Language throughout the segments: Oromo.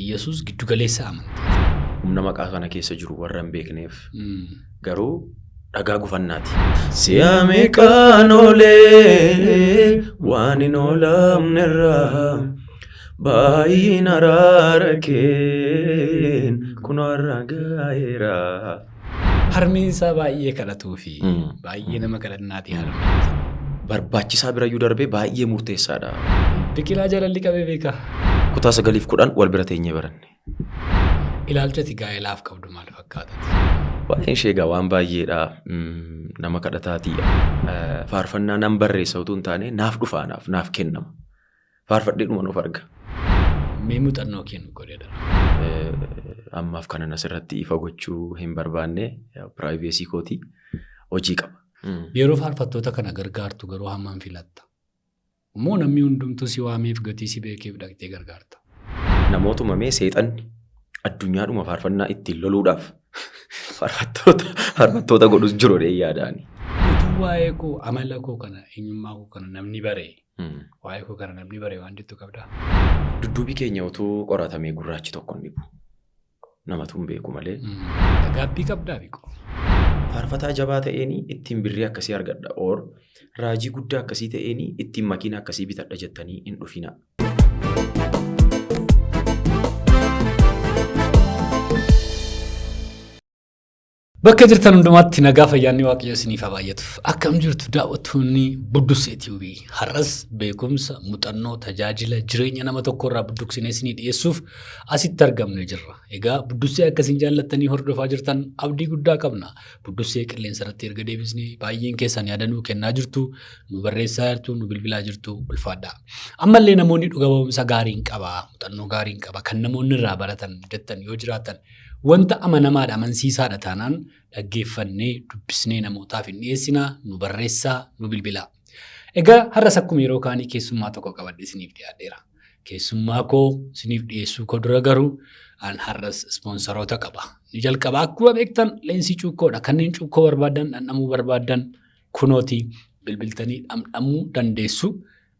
Yesus giddu galeessa amantii. Humna maqaa kana keessa jiru warra hin beekneef garuu dhagaa gufannaati. Si'a meeqaan oolee waan hin oolamnerraa baay'een araara keen kun har'a gaheera. Harmeen isaa baay'ee kadhatuu fi baay'ee nama kadhannaati harmeen. Barbaachisaa birayyuu darbee baay'ee murteessaadha. Biqilaa jaalalli qabee beekaa. Kutaa 9-10 wal bira teenyee baranne. Ilaalchati gaa'elaaf qabdu maal fakkaatati? Baay'een sheegaa waan baay'eedha. Nama kadhataati. Faarfannaa nan barreessa utuu hin taane naaf dhufaa naaf kennama. Faarfadheedhuma nuuf arga. Mee muuxannoo kennu godheedha. Ammaaf kanan asirratti ifa gochuu hin barbaanne piraayiveesii kootii hojii qaba. Yeroo faarfattoota kana gargaartu garuu hammam filatta? Moo namni hundumtuu si waameef gatii si beekeef dhaqxee gargaarta? Namootuma mee seexanni addunyaadhuma faarfannaa ittiin loluudhaaf faarfattoota godhus jiru dee yaadaani. Utuu waa'ee koo amala koo kana eenyummaa koo kana namni baree waa'ee koo kana namni baree waan jettu qabdaa? Dudduubii keenya utuu qoratamee gurraachi tokko hin dhibu. Namatu hin beeku malee. Gaabbii qabdaa biqoo. Faarfataa jabaa ta'eenii ittiin birrii akkasii argadha. Or raajii guddaa akkasii ta'eenii ittiin makiina akkasii bitadha jettanii hin dhufina. Bakka jirtan hundumaatti nagaa fayyaanni waaqayyo isiniif haa baay'atuuf. Akkam jirtu daawwattoonni Budduusee TV har'as beekumsa muuxannoo tajaajila jireenya nama tokkorraa budduuqsinee isinii dhiyeessuuf asitti argamne jirra. Egaa Budduusee akkasiin jaallattanii hordofaa jirtan abdii guddaa qabna. Budduusee qilleensa irratti erga deebisnee baay'een keessan yaadannoo kennaa jirtu, nu barreessaa jirtu, nu bilbilaa jirtu ulfaadhaa. Ammallee namoonni dhuga ba'umsa gaariin qaba, muuxannoo gaariin qaba kan namoonni irraa baratan jettan yoo jiraatan wanta amanamaadha amansiisaadha taanaan dhaggeeffannee dubbisnee namootaaf hin dhiyeessinaa nu barreessaa nu bilbilaa. Egaa har'as akkuma yeroo kaanii keessummaa tokko qabadhe isiniif dhiyaadheera. Keessummaa koo isiniif dhiyeessuu koo dura garuu an har'as ispoonsaroota qaba. Ni jalqaba akkuma beektan Leensii Cuukkoodha. Kanneen cuukkoo barbaadan dhandhamuu barbaadan kunooti bilbiltanii dhandhamuu dandeessu.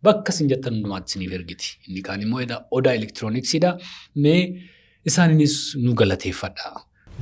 Bakka isin jettan hundumaatti isiniif ergiti. Inni kaan immoo Odaa Elektirooniksiidha. Mee isaaniinis nu galateeffadha.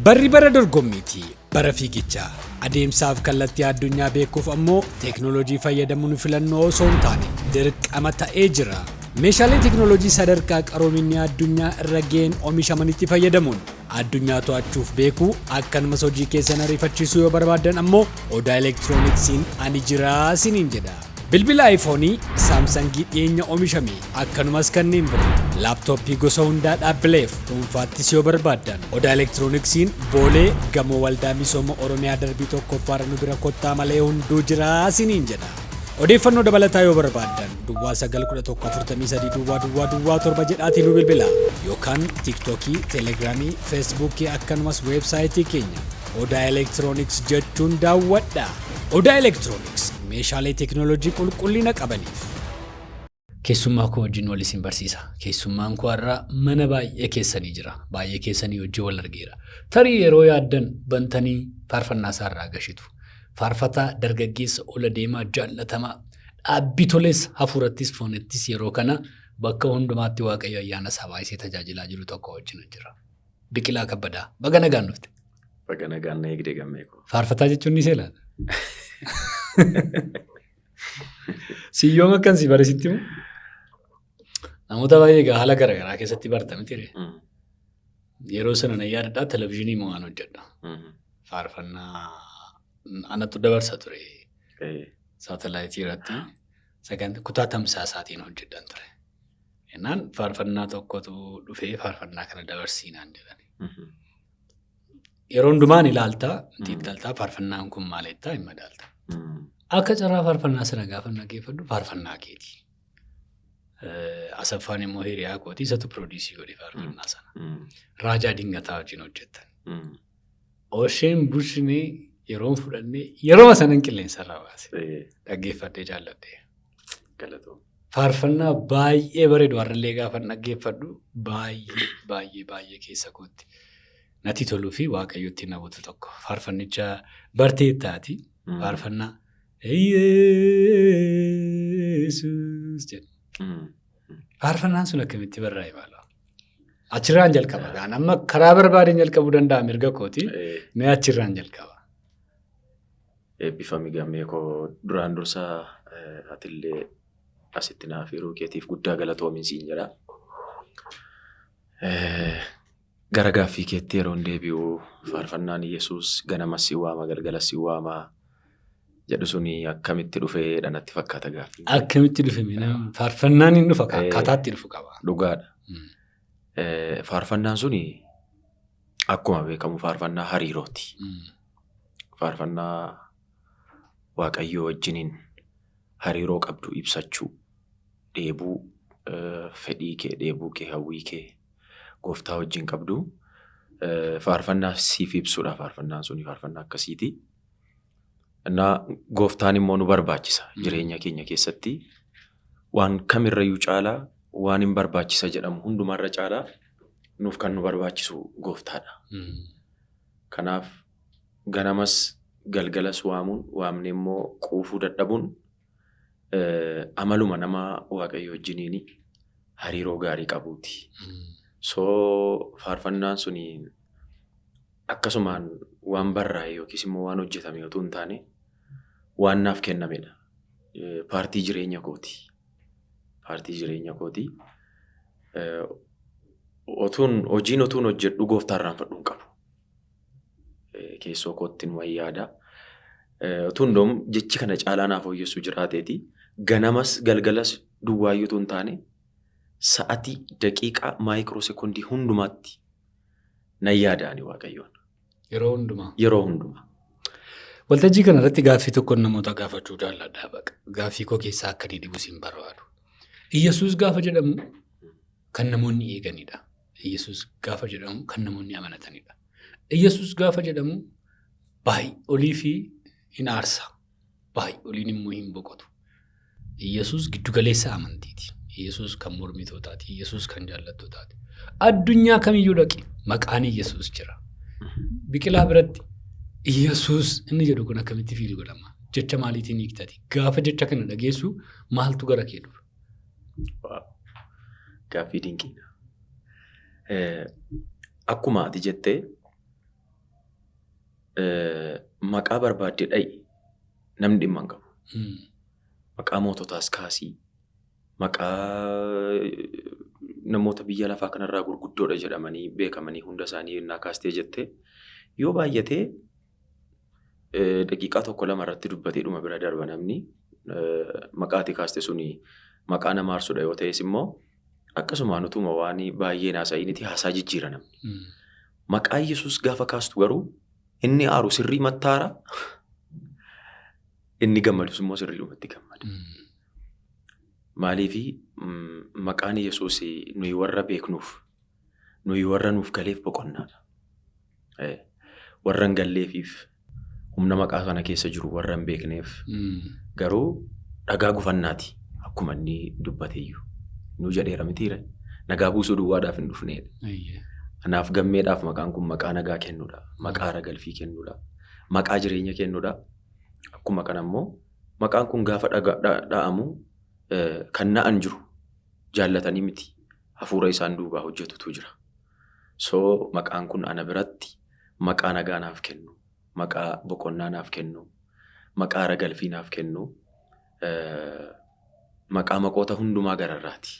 Barri bara dorgommiiti. Bara fiigichaa. Adeemsaaf kallattii addunyaa beekuuf ammoo teeknooloojii fayyadamuun filannoo osoo hin taane dirqama ta'ee jira. Meeshaalee teeknooloojii sadarkaa qaroominni addunyaa irra ga'een oomishamanitti fayyadamuun addunyaa to'achuuf beekuu akkanumas hojii keessan ariifachiisuu yoo barbaadan ammoo Odaa Elektirooniksiin ani jiraa isiniin jedha. Bilbila iPhoneii, Samsungii dhiyeenya oomishame akkanumas kanneen biroo laaptooppii gosa hundaa dhaabbileef dhuunfaattis yoo barbaadan Odaa Elektirooniksiin Boolee gamoo waldaa misooma Oromiyaa darbii tokkoffaarra nu bira kottaa malee hunduu jiraa isiniin jedha. Odeeffannoo dabalataa yoo barbaadan Duwwaa 91143 jedhaatii nu bilbila yookaan TikTokii, Telegiraamii, Feesbuukii akkanumas weebsaayitii keenya Odaa Elektirooniks jechuun daawwadha. Odaa Elektirooniks meeshaalee teeknooloojii qulqullina qabaniif. Keessummaa koo wajjin wal isin barsiisa. Keessummaan koo har'a mana baay'ee keessanii jira. Baay'ee keessanii wajjin wal argeera. Tarii yeroo yaaddan bantanii faarfannaa isaarraa gashitu. Faarfataa dargaggeessa ola deemaa jaallatamaa dhaabbii tolees hafuurattis foonettis yeroo kana bakka hundumaatti waaqayyo ayyaana isaa baay'isee tajaajilaa jiru tokko wajjin jira. Biqilaa Kabbadaa. Baga nagaan dhufte. Baga nagaan na eegdee gammeeku. Faarfataa jechuun ni seelaadha. Siyyooma akkansi barisitti moo? Namoota baay'ee haala garaagaraa keessatti baratan ture. Yeroo sana na yaadadhaa televezyiinii moo waan hojjedha. Faarfannaa anatu dabarsa ture. Saatalaayitii irratti sagantaa kutaa tamsaasaatiin hojjedhan ture. Innaan faarfannaa tokkotu dhufee faarfannaa kana dabarsiinaan jedhani. Yeroo hundumaan ilaaltaa faarfannaan kun maalittaa hin madaalta. Akka carraa faarfannaa sana gaafa dhaggeeffadhu faarfannaa keeti. Asaffaan immoo hiriyaa kooti isatu piroodiisii godhe faarfannaa sana. Raajaa Dingataa wajjin hojjettan. Osheen Bushinee yeroo fudhannee yeroo sanan qilleensa irraa baase. Dhaggeeffadhee jaalladhee. Faarfannaa baay'ee bareedu har'allee gaafa dhaggeeffadhu baay'ee keessa kootti. Natti toluu fi waaqayyotti namoota tokko faarfannicha bartee taati faarfannaa Yesuus jedhu. Faarfannaan sun akkamitti barraa'e maala? Achirraan jalqaba gaan amma karaa barbaadeen jalqabuu danda'a mirga kooti. Mee achirraan jalqaba. Eebbifami gammee koo duraan dursaa atillee asitti naaf yeroo keetiif guddaa galatoomi siin jedha. Gara gaaffii keetti yeroon deebi'u faarfannaan Yesuus ganamas si waama galgalas si waama jedhu suni akkamitti dhufee dhanatti fakkaata gaaffii. Akkamitti dhufe faarfannaan hin dhufa akkaataatti dhufu qaba. Dhugaadha. Faarfannaan suni akkuma beekamu faarfannaa hariirooti. Faarfannaa Waaqayyoo wajjiniin hariiroo qabdu ibsachuu, dheebuu fedhii kee, dheebuu kee, hawwii kee Gooftaa wajjin qabdu faarfannaa siif ibsuudha. Faarfannaan suni faarfannaa akkasiiti. Gooftaan immoo nu barbaachisa jireenya keenya keessatti waan kamirrayyuu caalaa waan hin barbaachisa jedhamu hundumarra caalaa nuuf kan nu barbaachisu Gooftaadha. Kanaaf ganamas galgalas waamuun waamne immoo quufuu dadhabuun amaluma nama Waaqayyo wajjiniini hariiroo gaarii qabuuti. So faarfannaan suni akkasumaan waan barraa'e yookiis immoo waan hojjetame otoo hin taane waan naaf kennamedha. Paartii jireenya kooti. Paartii jireenya kooti. Hojiin otuun hojjedhu Gooftaa irraanfadhu hin qabu. Keessoo koottiin wayyaadha. Otuun doom jechi kana caalaa naaf hooyyessu jiraateeti. Ganamas galgalas duwwaayyuutu hin taane sa'atii, daqiiqaa, maayikiroo sekoondii hundumaatti nan yaadaani Waaqayyoon. Yeroo hundumaa. Yeroo hundumaa. Waltajjii kanarratti gaaffii tokkoon namoota gaafachuu jaalladhaa baqa. Gaaffii koo keessaa akka deebi'us hin barbaadu. Iyyasuus gaafa jedhamu kan namoonni eeganidha. Iyyasuus gaafa jedhamu kan namoonni amanatanidha. Iyyasuus gaafa jedhamu baay'olii fi hin aarsa. Baay'oliin immoo hin boqotu. Iyyasuus giddugaleessa amantiiti. Iyyasuus kan mormitootaati. Iyyasuus kan jaallattootaati. Addunyaa kamiyyuu dhaqi maqaan Iyyasuus jira. Biqilaa biratti Iyyasuus inni jedhu kun akkamitti fiil godhama? Jecha maaliitiin hiiktati? Gaafa jecha kana dhageessu maaltu gara kee dhufa? Gaaffii dinqiidha. Akkuma ati jettee maqaa barbaaddee dha'i namni dhimma hin qabu. Maqaa moototaas kaasii, maqaa namoota biyya lafaa kanarraa gurguddoodha jedhamanii beekamanii hunda isaanii yennaa kaastee jettee yoo baay'atee daqiiqaa tokko lama irratti dubbatee dhuma bira darba namni maqaa ati kaaste suni maqaa nama aarsudha yoo ta'es immoo akkasumaan utuma waan baay'ee naasa'initi haasaa jijjiira namni. Maqaa Yesuus gaafa kaastu garuu inni aaru sirrii mattaara inni gammadus immoo sirriidhumatti gammada. Maaliifi maqaan Yesuus nuyi warra beeknuuf, nuyi warra nuuf galeef boqonnaadha. Warra hin galleefiif humna maqaa kana keessa jiru warra hin beekneef garuu dhagaa gufannaati akkuma inni dubbateeyyuu. Nu jedheera mitiire nagaa buusuu duwwaadhaaf hin dhufneedha. Kanaaf gammeedhaaf maqaan kun maqaa nagaa kennuudha. Maqaa ragalfii kennuudha. Maqaa jireenya kennuudha. Akkuma kanammoo maqaan kun gaafa dha'amu kan na'an jiru jaallatanii miti hafuura isaan duubaa hojjetutu jira. So maqaan kun ana biratti maqaa nagaa naaf kennu, maqaa boqonnaa naaf kennu, maqaa ragalfii naaf kennu, maqaa maqoota hundumaa gararraati.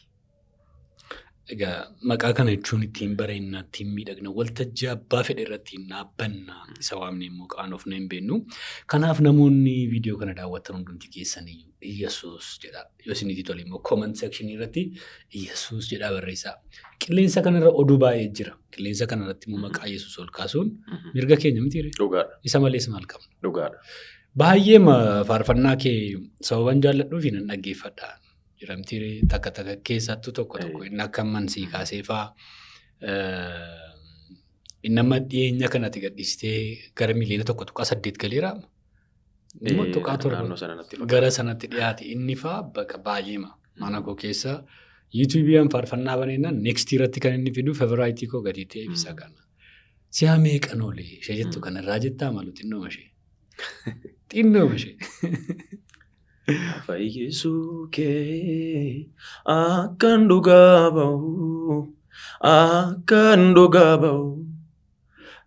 Egaa maqaa kana jechuun ittiin bareennaa, ittiin miidhagna, waltajjii abbaa fedhe irratti dhaabbanna isa waamne immoo qaanofna hin beeknu. Kanaaf namoonni viidiyoo kana daawwatan hundumti keessanii Iyyasuus jedha. Yoo isinitti tole immoo comment section irratti Iyyasuus jedha barreessaa. Qilleensa kanarra oduu baay'ee jira. Qilleensa kanarratti immoo maqaa Iyyasuus ol kaasuun mirga keenya mitiire. Dhugaadha. Isa malees maal qabna? Dhugaadha. Baay'ee faarfannaa kee sababan jaalladhuuf nan dhaggeeffadha. Jiramtiire takka keessattuu tokko inni akka mansii kaaseefaa inni amma dhiyeenya kanatti gadhiistee gara miliyoona 1.8 galeera. Gara sanatti dhiyaate inni faa bakka baay'eema mana koo keessa yuutuubiyaan faarfannaa baneennaan next irratti kan inni fidu feevaraayitii koo gadi ta'e ibsa kana. Si'a meeqan oolee ishee jettu kanarraa jettaa malu xinnooma ishee. Xinnooma ishee. Fayyisuu kee akkan dhugaa bahu akkan dhugaa ba'u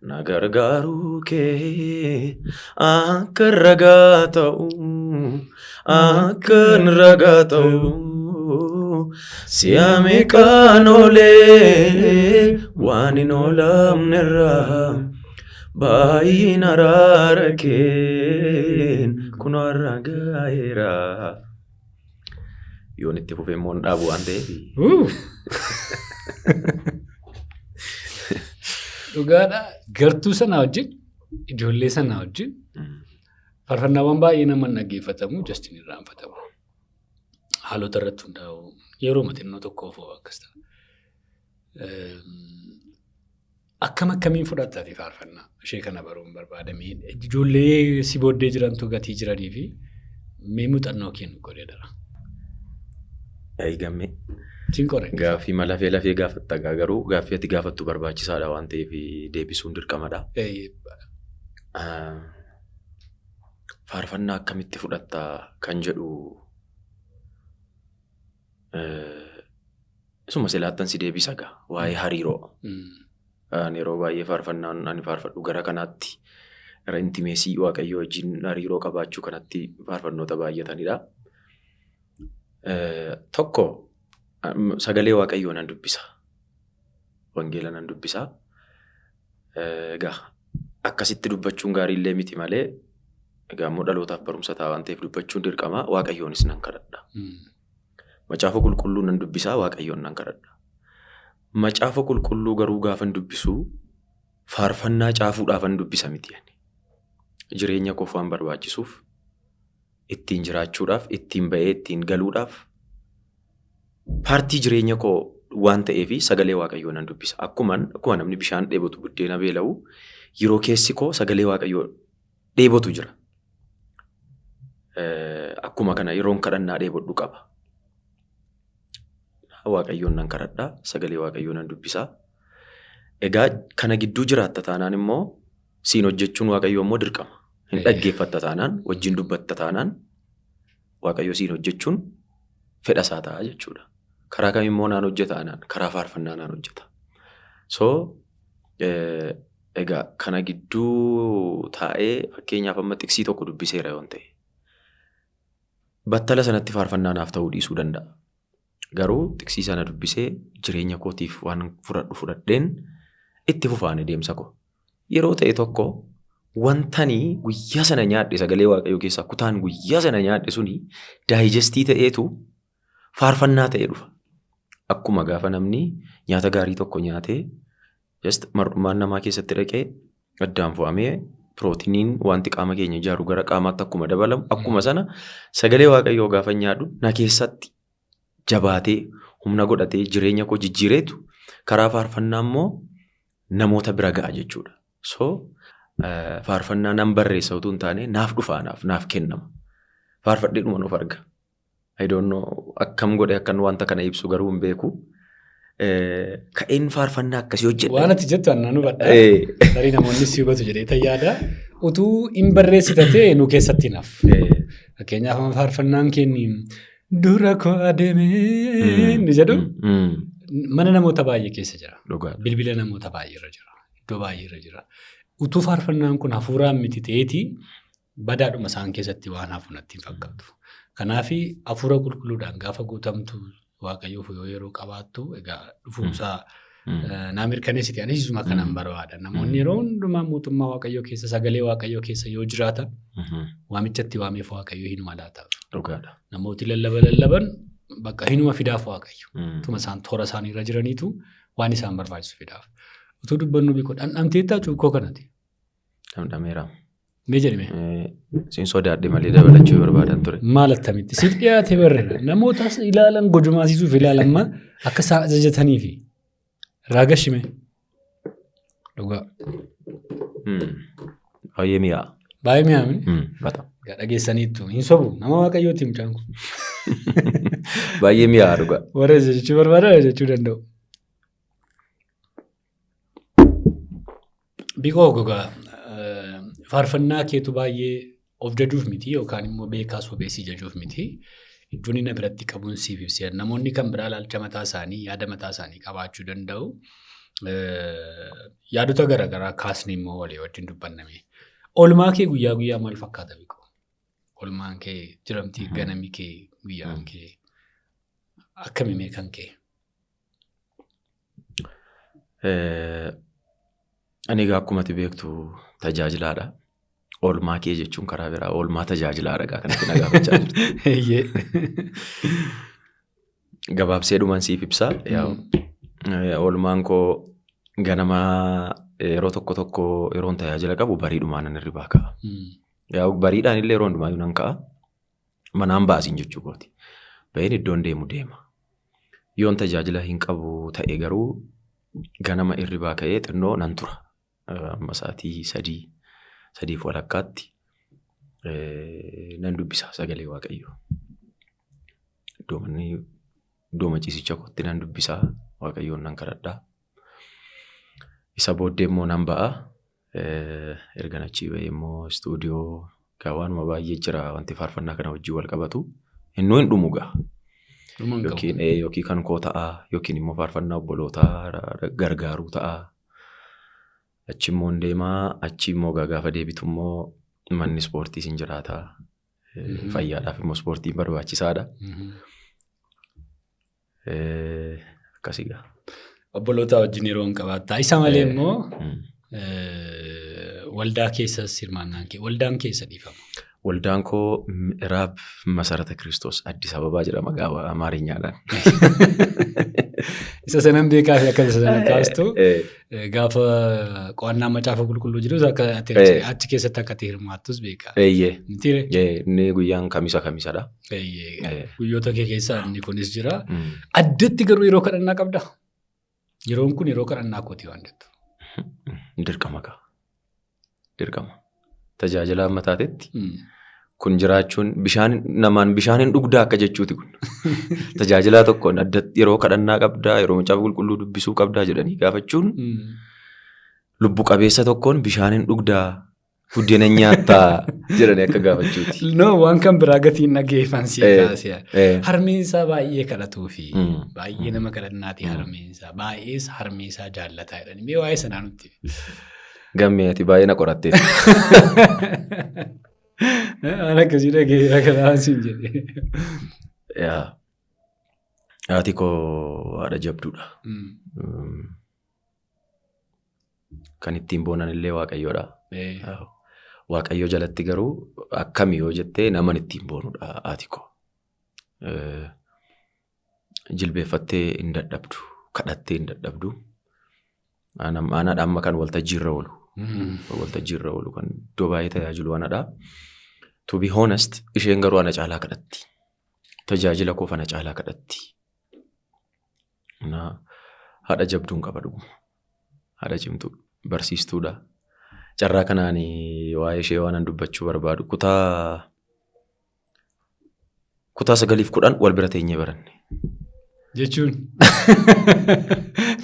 na gargaaruu kee akkan ragaa ta'u akkan ragaa ta'u si'a meeqaan oolee waan hin oolamnerraa baay'ina araara keen kun har'a gaheera. Yoon itti fufee immoo hin dhaabu waan ta'eef. Dhugaadha. Gartuu sana wajjin ijoollee sana wajjin faarfannaawwan baay'ee nama dhaggeeffatamu Justin irraanfatamu. Haalota irratti hundaa'u yeroo xinnoo tokkoof akkas ta'a. Akkamiin fudhattaati faarfannaa ishee kana baruun barbaadamee ijoollee si booddee jirantu gatii jiranii fi mee muuxannoo kennu godhee dara. Eegamme. Tinqore. Gaaffii ma lafee gaafatta garuu gaaffii ati gaafattu barbaachisaadha waan ta'eef deebisuun dirqamadha. Faarfannaa akkamitti fudhattaa kan jedhu isuma silaattan si deebisa gaa waa'ee hariiroo. Yeroo baay'ee faarfannaan ani faarfadhu gara kanaatti gara intimeesii waaqayyoo wajjin hariiroo qabaachuu kanatti faarfannoota baay'atanidha. Tokko sagalee waaqayyoo nan dubbisa. Wangeela nan dubbisa. Egaa akkasitti dubbachuun gaariillee miti malee egaa immoo dhalootaaf barumsa ta'a waan ta'eef dubbachuun dirqama waaqayyoonis nan kadhadha. Macaafa qulqulluu nan dubbisaa waaqayyoon nan kadhadha. Macaafa qulqulluu garuu gaafan dubbisu faarfannaa caafuudhaafan dubbisa miti. Jireenya koof waan barbaachisuuf ittiin jiraachuudhaaf ittiin ba'ee ittiin galuudhaaf paartii jireenya koo waan ta'eef sagalee waaqayyoo nan dubbisa. Akkuma namni bishaan dheebotu buddeena beela'u yeroo keessi koo sagalee waaqayyoo dheebotu jira. Akkuma kana yeroon kadhannaa dheebodhu qaba. Waaqayyoon nan kadhadhaa sagalee waaqayyoo nan dubbisaa. Egaa kana gidduu jiraatta taanaan immoo siin hojjechuun waaqayyoo immoo dirqama. Hin dhaggeeffatta taanaan wajjin dubbatta taanaan waaqayyoo siin hojjechuun fedha isaa ta'a jechuudha. Karaa kam immoo naan hojjeta anaan karaa faarfannaa naan hojjeta. So egaa kana gidduu taa'ee fakkeenyaaf amma xiksii tokko dubbiseera yoon ta'e. Battala sanatti faarfannaa naaf ta'uu dhiisuu danda'a. Garuu xiksii sana dubbisee jireenya kootiif waan fudhadheen itti fufaane deemsa koo. Yeroo ta'e tokko wantanii guyyaa sana nyaadhe sagalee waaqayyoo keessaa kutaan guyyaa sana nyaadhe suni daayijestii ta'eetu faarfannaa ta'ee dhufa. Akkuma gaafa namni nyaata gaarii tokko nyaatee mar'ummaan namaa keessatti dhaqee addaan fo'amee pirootiiniin wanti qaama keenya ijaaru gara qaamaatti akkuma dabalamu akkuma sana sagalee waaqayyoo gaafa nyaadhu na keessatti jabaatee humna godhatee jireenya koo jijjiireetu karaa faarfannaa immoo namoota bira ga'a jechuudha. So faarfannaa nan barreessa utuu hin taane naaf dhufaa naaf kennama. Faarfadhee dhuma nuuf arga. I don't know akkam godhe akkan wanta kana ibsu garuu hin beeku. Ka'een faarfannaa akkasii hojjedha. Waan ati jettu annaan hubadha. Tarii namoonni si hubatu jedhee tayyaadha. Utuu hin barreessita ta'e nu keessatti naaf. Fakkeenyaaf faarfannaan kenni dura koo adeemee ni jedhu mana namoota baay'ee keessa jira. Bilbila namoota baay'ee irra jira. Iddoo baay'ee irra jira. Utuu faarfannaan kun hafuuraan miti ta'eeti badaadhuma isaan keessatti waan hafu natti hin fakkaatu. Kanaaf hafuura qulqulluudhaan gaafa guutamtu waaqayyoof yoo yeroo qabaattu egaa dhufuusaa naa mirkaneessiti anis isuma kanaan barbaada. Namoonni yeroo hundumaa mootummaa waaqayyoo keessa sagalee waaqayyoo keessa yoo jiraatan waamichatti waameef waaqayyoo hinuma laataaf. Namooti lallaban bakka hinuma fidaaf waaqayyo. Tuma isaan toora isaanii irra jiraniitu waan isaan barbaachisu fidaaf. Utuu dubbannu biqoo dhandhamteettaa cuukkoo kanati. Dhandhameera. Mee jedhame? Siin sodaadhe malee dabalachuu barbaadan ture. Maal attamitti? Siif dhiyaate barreera. Namoota ilaalan gojumaasiisuuf ilaalamma akka isaan ajajataniifi. Raagashime. Dhugaa. Baay'ee mi'aa. Baay'ee mi'aami? Bata. Dhageessaniittu hin sobu. Nama waaqayyooti mucaan kun. Baay'ee mi'aa dhugaa. Warra jechuu barbaada jechuu danda'u. Biqoo gogaa. Faarfannaa keetu baay'ee of jajuuf miti yookaan immoo beekaa sobeessii jajuuf miti. iddoon inni biratti qabuun siif ibsee namoonni kan biraa ilaalcha mataa isaanii yaada mataa isaanii qabaachuu danda'u. Yaadota garaagaraa kaasni immoo walii wajjin dubbanname. Oolmaa kee guyyaa guyyaa maal fakkaata biqilaa? Oolmaan kee jiramtii ganamii kee guyyaan kee akkamii kan kee? Ani egaa akkuma ati beektu tajaajilaadha. Oolmaa kee jechuun karaa biraa oolmaa tajaajilaadha kanatti na gaafachaa jirti. Gabaabsee dhuman siif ibsaa. Oolmaan koo ganamaa yeroo tokko yeroon tajaajila qabu bariidhumaan nan hirribaa ka'a. Bariidhaan illee yeroo hundumaa nan ka'a. Manaan baasiin jechuu kooti. Baay'een iddoon deema. Yoon tajaajila hin qabu ta'e garuu ganama hirribaa ka'ee xinnoo nan tura. Amma sa'aatii 3 walakkaatti nan dubbisa sagalee Waaqayyoo. Iddoo maciisicha kootti nan dubbisa Waaqayyoon nan kadhadhaa. Isa booddee immoo nan ba'a. Erga achii ba'ee immoo istuudiyoo waanuma baay'ee jira wanti faarfannaa kana wajjin wal qabatu. Innuu hin dhumu ga'a. Yookiin kan koo ta'a yookiin immoo faarfannaa obbolootaa gargaaruu ta'a. Achi immoo deemaa achi immoo gaafa deebitu immoo manni ispoortii sin jiraata. Fayyaadhaaf immoo ispoortiin barbaachisaadha. Akkasii ga'a. Obbolootaa wajjin yeroo hin qabaattaa. Isa malee immoo waldaa keessas hirmaannaan kee waldaan keessa dhiifama. Waldaan koo Miraab Masarata Kiristoos Addis Ababaa jedhama gaafa Amaariñaadhaan. Isa sanan beekaa fi akka isa sana kaastu gaafa qo'annaa macaafa qulqulluu jiru achi keessatti akka ta'e hirmaattus beekaa. Inni guyyaan kamisadha. Guyyoota kee keessaa inni kunis jira. Addatti garuu yeroo kadhannaa qabdaa? Yeroon kun yeroo kadhannaa kooti waan jettu. Dirqama. Tajaajila ammataatitti. Kun jiraachuun namaan bishaan hin dhugdaa akka jechuuti kun. Tajaajilaa tokkoon addatti yeroo kadhannaa qabdaa, yeroo macaafa qulqulluu dubbisuu qabdaa jedhanii gaafachuun lubbu qabeessa tokkoon bishaan hin dhugdaa, buddeena nyaattaa jedhanii akka gaafachuuti. Waan kan biraa gatiin dhageeffansii kaasee. Harmeensaa baay'ee kadhatuu fi baay'ee nama kadhannaati harmeensaa. Baay'ees harmeensaa jaallataa jedhanii. Mee waa'ee sanaa nutti? Gammee ati baay'ee na qoratteeti. Waan akkasii dhageera kanaan siin jedhee. Haati koo haadha jabduudha. Kan ittiin boonan illee Waaqayyoodha. Waaqayyo jalatti garuu akkamii yoo jettee naman ittiin boonudha haati koo. Jilbeeffattee hin dadhabdu, kadhattee hin dadhabdu. Aanaadha amma kan waltajjiirra oolu. Waltajjiirra oolu kan iddoo baay'ee tajaajilu anadha. To be honest, isheen garuu ana caalaa kadhatti. Tajaajila koof ana caalaa kadhatti. Haadha jabduun qaba dhuguma. Haadha cimtuu barsiistuudha. Carraa kanaan waa'ee ishee waan dubbachuu barbaadu. Kutaa 9-10 wal bira teenyee baranne. Jechuun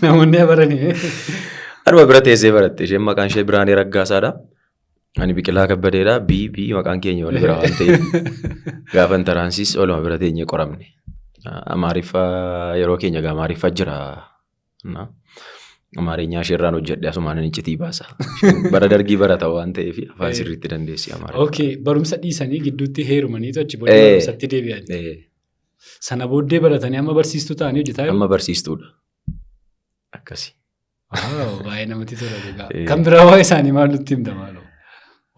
namoonni baranii. Anuma bira teessee baratte. Isheen maqaan ishee Biraanee Raggaasaadha. Ani Biqilaa Kabbadeedha. Bii maqaan keenya wal bira waan ta'eef gaafa intaraansiis oluma bira teenyee qoramne. Amaariffaa yeroo keenya gaa Amaariffaa jira. Amaariñaa isheerraan hojjedhe asumaan hin citii baasa. Bara dargii barata waan ta'eef afaan sirriitti dandeessi Amaariffaa. Okay, barumsa dhiisanii gidduutti heerumaniitu achi booddee barumsatti deebi'an. Sana booddee baratanii amma barsiistuu ta'anii hojjetaa jiru? Amma barsiistuudha. Akkasi. Baay'ee namatti tola. Kan biraa waa'ee isaanii maal nutti himta maaloo?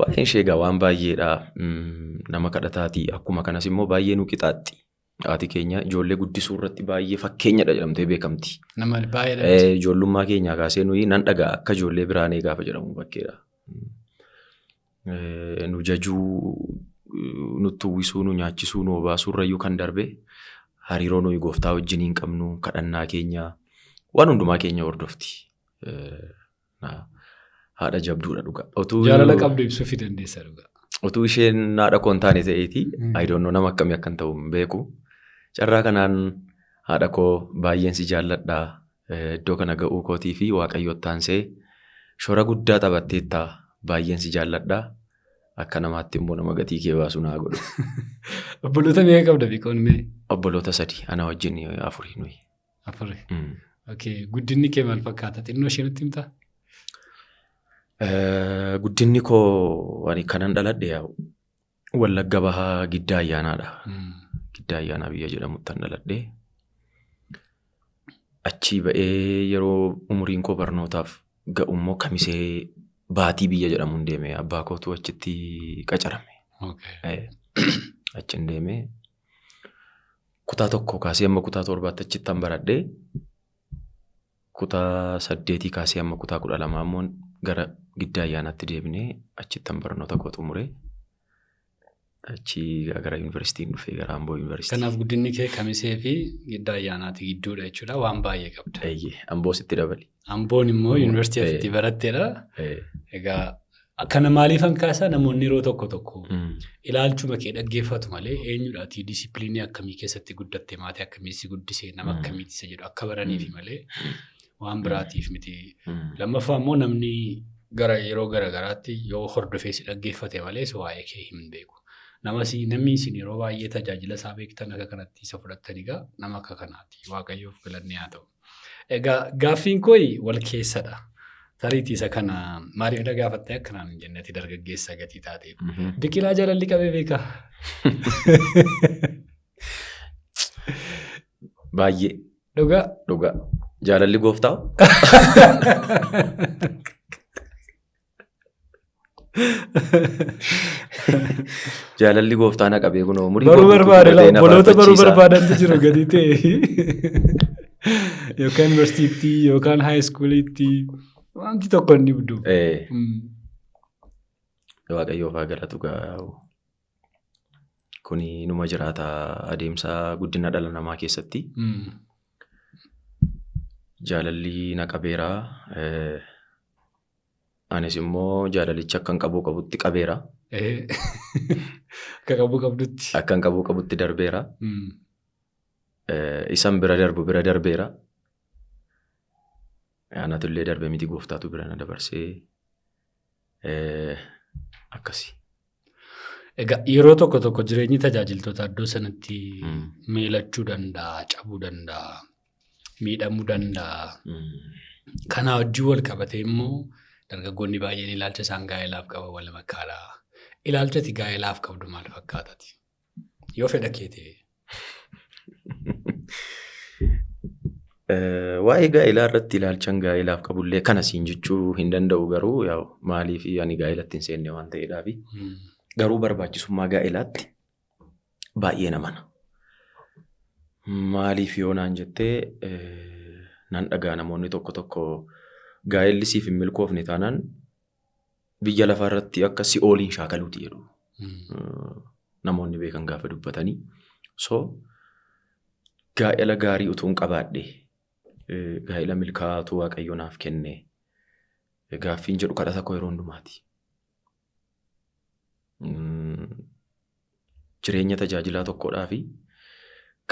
Waa'een ishee egaa waan baay'eedha. Nama kadhataatii akkuma kanas immoo baay'ee nu qixaaxxi. Haati keenya ijoollee guddisuu irratti baay'ee fakkeenyadha jedhamtee beekamti. Nama baay'eedha. Ijoollummaa keenyaa kaasee nuyi nan dhagaa akka ijoollee Biraanee gaafa jedhamu bakkeedha. Nu jajuu, nutti uwwisuu, nu nyaachisuu, nu obaasuu irrayyuu kan darbe hariiroo nuyi gooftaa wajjin hin qabnu kadhannaa keenya waan hundumaa keenya hordofti. Haadha jabduudha dhugaa. Jaalala qabdu ibsuufii dandeessa dhugaa. Otuu isheen haadha koo hin taane ta'eeti. I don't know nama akkamii akkan ta'u hin beeku. Carraa kanaan haadha koo baay'een si jaalladhaa. Iddoo kana ga'uu kootii fi Waaqayyoon taansee shoora guddaa taphatteettaa baay'een si jaalladhaa. akka namaatti immoo nama gatii kee baasu naa godhu. Obboloota meeqa qabda beekoon mee? Obboloota 3 ana wajjin 4 nuyi. 4. Okay, guddinni kee maal fakkaata? Xinnoo ishee nutti himtaa? Guddinni koo ani kanan dhaladhe yaa'u Wallagga Bahaa Giddaa Ayyaanaadha. Giddaa Ayyaanaa biyya jedhamutti an dhaladhe. Achii ba'ee yeroo umuriin koo barnootaaf ga'u immoo Kamisee Baatii biyya jedhamuun deeme. Abbaa kootu achitti qacarame. Achiin deeme. Kutaa 1 kaasee amma kutaa 7 achitti an baradhe. Kutaa 8 kaasee amma kutaa 12 ammoo gara Giddaa Ayyaanaatti deebinee achitti an barnoota koo xumure. Achi gara yuunivarsiitiin dhufee gara Amboo yuunivarsiitii. Kanaaf guddinni kee Kamisee fi Giddaa Ayyaanaatti gidduudha jechuudha. Waan baay'ee qabda. Amboo sitti dabali. Amboon immoo yuunivarsiitii asitti baratteedha. Egaa kana maaliifan kaasaa namoonni yeroo tokko ilaalchuma kee dhaggeeffatu malee eenyudhaatii diisipliinii akkamii keessatti guddatte maatii akkamii si guddisee nama akkamiiti isa jedhu akka baraniifi malee waan biraatiif miti. Lammaffaa immoo namni yeroo garaagaraatti yoo hordofee si dhaggeeffate malee waa'ee kee hin beeku. Namni isin yeroo baay'ee tajaajila isaa beektan akka kanatti isa fudhataniigaa nama akka kanaati. Waaqayyoof galanni haa ta'u. Egaa gaaffiin koo wal keessadha. Tariitii isa kana maaliif na gaafattee akkanaan hin jennetti dargaggeessa gatii taateef. Biqilaa jaalalli qabee beekaa? Baay'ee. Dhugaa. Jaalalli gooftaa? Jaalalli gooftaa na qabee kunoo umurii baruu barbaade obboloota baruu barbaadantu jiru gadi ta'e yookaan yuunivarsiitii yookaan haayiskuuliitti wanti tokko inni buddu. Waaqayyoof haa galatu gaa'u. Kuni numa jiraata adeemsa guddina dhala namaa keessatti. Jaalalli na qabeera. Anis immoo jaalalicha akkan qabuutti qabeera. Akka qabuutti. Akkan qabuutti darbeera. Isan bira darbeera. Anatullee darbee miti gooftaatu bira na dabarsee akkasi. Egaa yeroo tokko jireenyi tajaajiltoota iddoo sanatti miilachuu danda'a, cabuu danda'a, miidhamuu danda'a. Kana wajjin wal qabatee immoo dargaggoonni baay'een ilaalcha isaan gaa'elaaf qaban wal makkaadha. Ilaalchati gaa'elaaf qabdu maal fakkaatati? Yoo fedha kee ta'e. Waa'ee gaa'elaa irratti ilaalchaan gaa'elaaf qabullee kana siin jechuu hin danda'u garuu maaliif ani gaa'elatti hin seenne waan ta'eedhaafi. Garuu barbaachisummaa gaa'elaatti baay'ee namana. Maaliif yoo naan jettee nan dhagaa namoonni tokko gaa'elli siif hin milkoofne taanaan biyya lafaa irratti akka si'ooliin shaakaluuti jedhu. Namoonni beekan gaafa dubbatanii. So gaa'ela gaarii utuu hin qabaadhe gaa'ela milkaa'aatu waaqayyo naaf kenne gaaffiin jedhu kadhata koo yeroo hundumaati. Jireenya tajaajilaa tokkodhaafi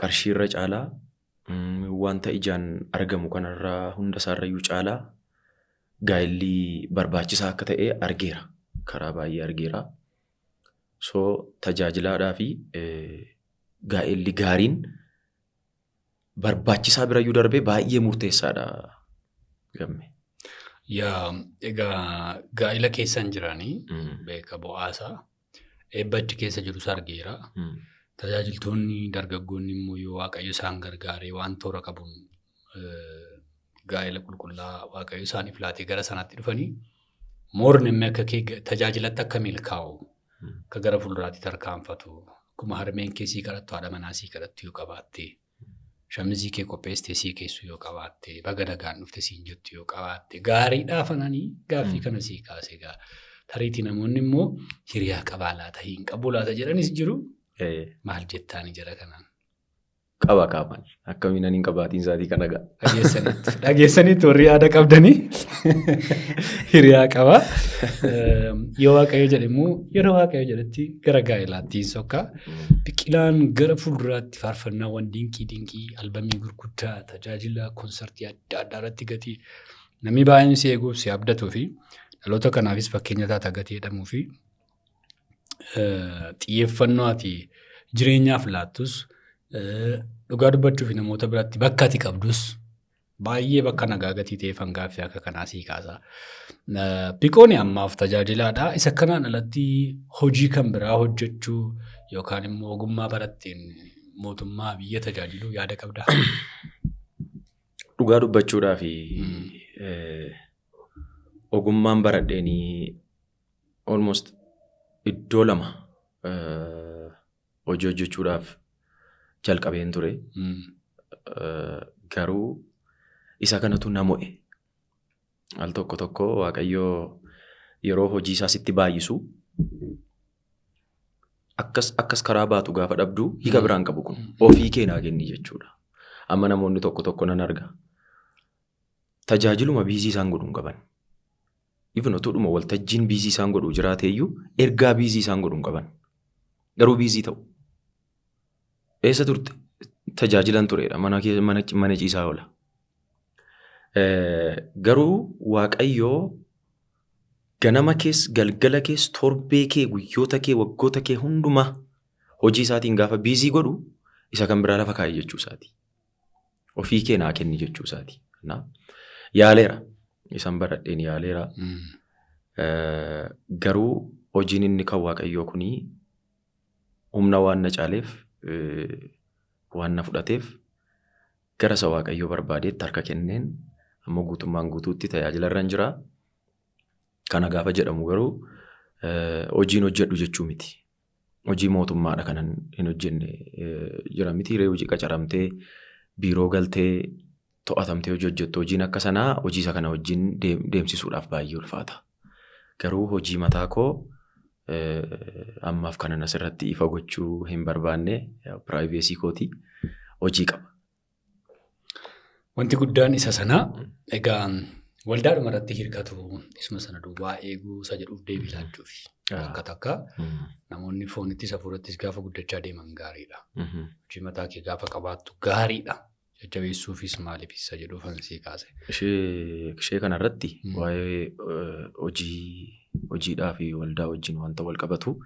qarshiirra caalaa wanta ijaan argamu kanarraa hunda isaarrayyuu caalaa gaa'elli barbaachisaa akka ta'e argeera. Karaa baay'ee argeera. So tajaajilaadhaafi gaa'elli gaariin barbaachisaa birayyuu darbee baay'ee murteessaadha gamme. Egaa gaa'ela keessan jiranii beeka bu'aasaa eebbachi keessa jirus argeera. Tajaajiltoonni dargaggoonni immoo yoo waaqayyo isaan gargaaree waan toora qabuun gaa'ela qulqullaa waaqayyo isaaniif laatee gara sanaatti dhufanii moorni akka tajaajilatti akka milkaa'u akka gara fuulduraatti tarkaanfatu akkuma harmeen keessii kadhattu haadha manaa sii kadhattu yoo qabaatte shamizii kee qopheessitee sii keessu yoo qabaatte baga nagaan dhufte siin jettu yoo qabaatte gaariidhaaf ananii gaaffii kana sii kaase tariitii namoonni immoo hiriyaa qabaa laata hin qabu laata jedhanis jiru. Maal jettaanii jira kanaan? Qaba qaamaan akkamiin ani hin qabaatiin isaatii kana ga'a. Dhageessaniitti warri yaada qabdanii hiriyaa qaba. Yoo waaqayyo jedhe immoo yeroo waaqayyo jedhetti gara gaa'elaatti hin sokkaa. Biqilaan gara fuulduraatti faarfannaawwan dinqii albamii gurguddaa tajaajila koonsartii adda addaa irratti gatii namni baay'een si eeguuf si abdatuu fi dhaloota kanaafis fakkeenya taata gatii jedhamuu fi xiyyeeffannoo ati jireenyaaf laattus dhugaa dubbachuu fi namoota biratti bakka ati qabdus baay'ee bakka nagaa gatii ta'e fangaaffii akka kanaa sii kaasa. Piikoon ammaaf tajaajilaadha. Isa kanaan alatti hojii kan biraa hojjechuu yookaan immoo ogummaa baratteen mootummaa biyya tajaajiluu yaada qabdaa? Dhugaa dubbachuudhaa fi ogummaan baradheenii almost iddoo lama hojii hojjechuudhaaf jalqabeen ture. Garuu isa kanatu na mo'e. Al tokko Waaqayyoo yeroo hojii isaa sitti baay'isu akkas karaa baatu gaafa dhabdu hiika biraan qabu kun ofii kee naa kenni jechuudha. Amma namoonni tokko nan arga. Tajaajiluma biizii isaan godhuun qaban. Ifin otuudhuma waltajjiin biizii isaan godhuu jiraateeyyuu ergaa biizii isaan godhuun qaban. Garuu biizii ta'u. Eessa turte? Tajaajilan turedha. Mana ciisaa oola. Garuu Waaqayyoo ganama kees, galgala kees, torbee kee, guyyoota kee, waggoota kee hundumaa hojii isaatiin gaafa biizii godhu isa kan biraa lafa kaa'e jechuu isaati. Ofii kee naa kenni jechuu isaati. Yaaleera. Isan baradheen yaaleera. Garuu hojiin inni kan Waaqayyoo kunii humna waan na caaleef, waan na fudhateef gara isa Waaqayyoo barbaadeetti harka kenneen amma guutummaan guutuutti tajaajila irra hin jiraa. Kana gaafa jedhamu garuu hojiin hojjedhu jechuu miti. Hojii mootummaadha kanan hin hojjenne jira miti. Hojii qacaramtee biiroo galtee to'atamtee hojii hojjettu hojiin akka sanaa hojii isa kana wajjin deemsisuudhaaf baay'ee ulfaata. Garuu hojii mataa koo ammaaf kanan asirratti ifa gochuu hin barbaanne piraayiveesii kooti hojii qaba. Wanti guddaan isa sanaa egaa waldaadhuma irratti hirkatu isuma sana duwwaa eeguu isa jedhuuf deebii laachuufi. Akka takka namoonni foonittis hafuurattis gaafa guddachaa deeman gaariidha. Hojii mataa kee gaafa qabaattu gaariidha. Jajjabeessuufis maaliifis isa jedhuuf ansii kaase. Ishee kanarratti waa'ee hojiidhaa fi waldaa wajjin wanta wal qabatu.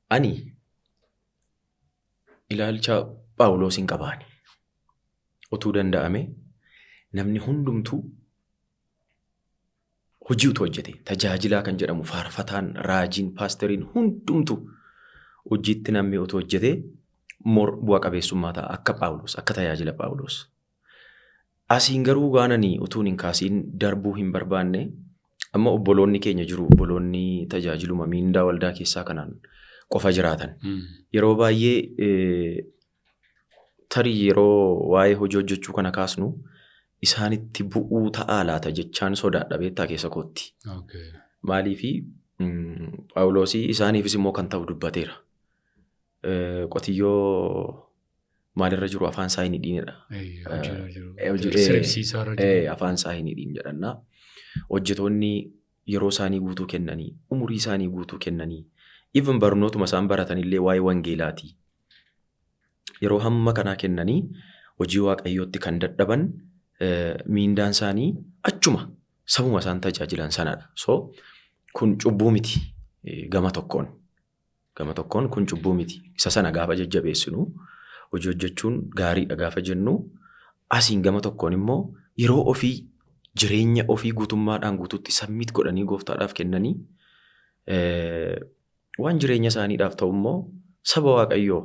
Ani ilaalcha Phaawulos hin qabaani. Otuu danda'ame namni hundumtuu hojii utuu hojjete tajaajilaa kan jedhamu faarfataan, raajiin, paasteriin hundumtuu hojiitti namni utuu hojjete bu'a qabeessummaa ta'a akka Phaawulos, akka tajaajila Phaawulos. Asiin garuu gaananii utuun hin kaasiin darbuu hin barbaanne amma obboloonni keenya jiru. Obboloonni tajaajiluma miindaa waldaa keessaa kanaan qofa jiraatan. Yeroo baay'ee tarii yeroo waa'ee hojii hojjechuu kana kaasnu isaanitti bu'uu ta'aa laata jechaan sodaadha beektaa keessa kootti. Maaliifi Phaawulosii isaaniifis immoo kan ta'u dubbateera. Qotiyyoo maalirra jiru afaan isaa hin hidhiinidha. Afaan isaa hin hidhiin jedhannaa. Hojjetoonni yeroo isaanii guutuu kennanii, umurii isaanii guutuu kennanii, even barnootuma isaan baratanillee waa'ee wangeelaati. Yeroo hamma kanaa kennanii hojii Waaqayyootti kan dadhaban miindaan isaanii achuma sabuma isaan tajaajilan sanadha. So kun cubbuu miti gama tokkoon. Gama tokkoon kun cubbuu miti. Isa sana gaafa jajjabeessinu hojii hojjechuun gaariidha gaafa jennu asiin gama tokkoon immoo yeroo ofii jireenya ofii guutummaadhaan guutuutti sabmiit godhanii gooftaadhaaf kennanii waan jireenya isaaniidhaaf ta'u immoo saba Waaqayyoo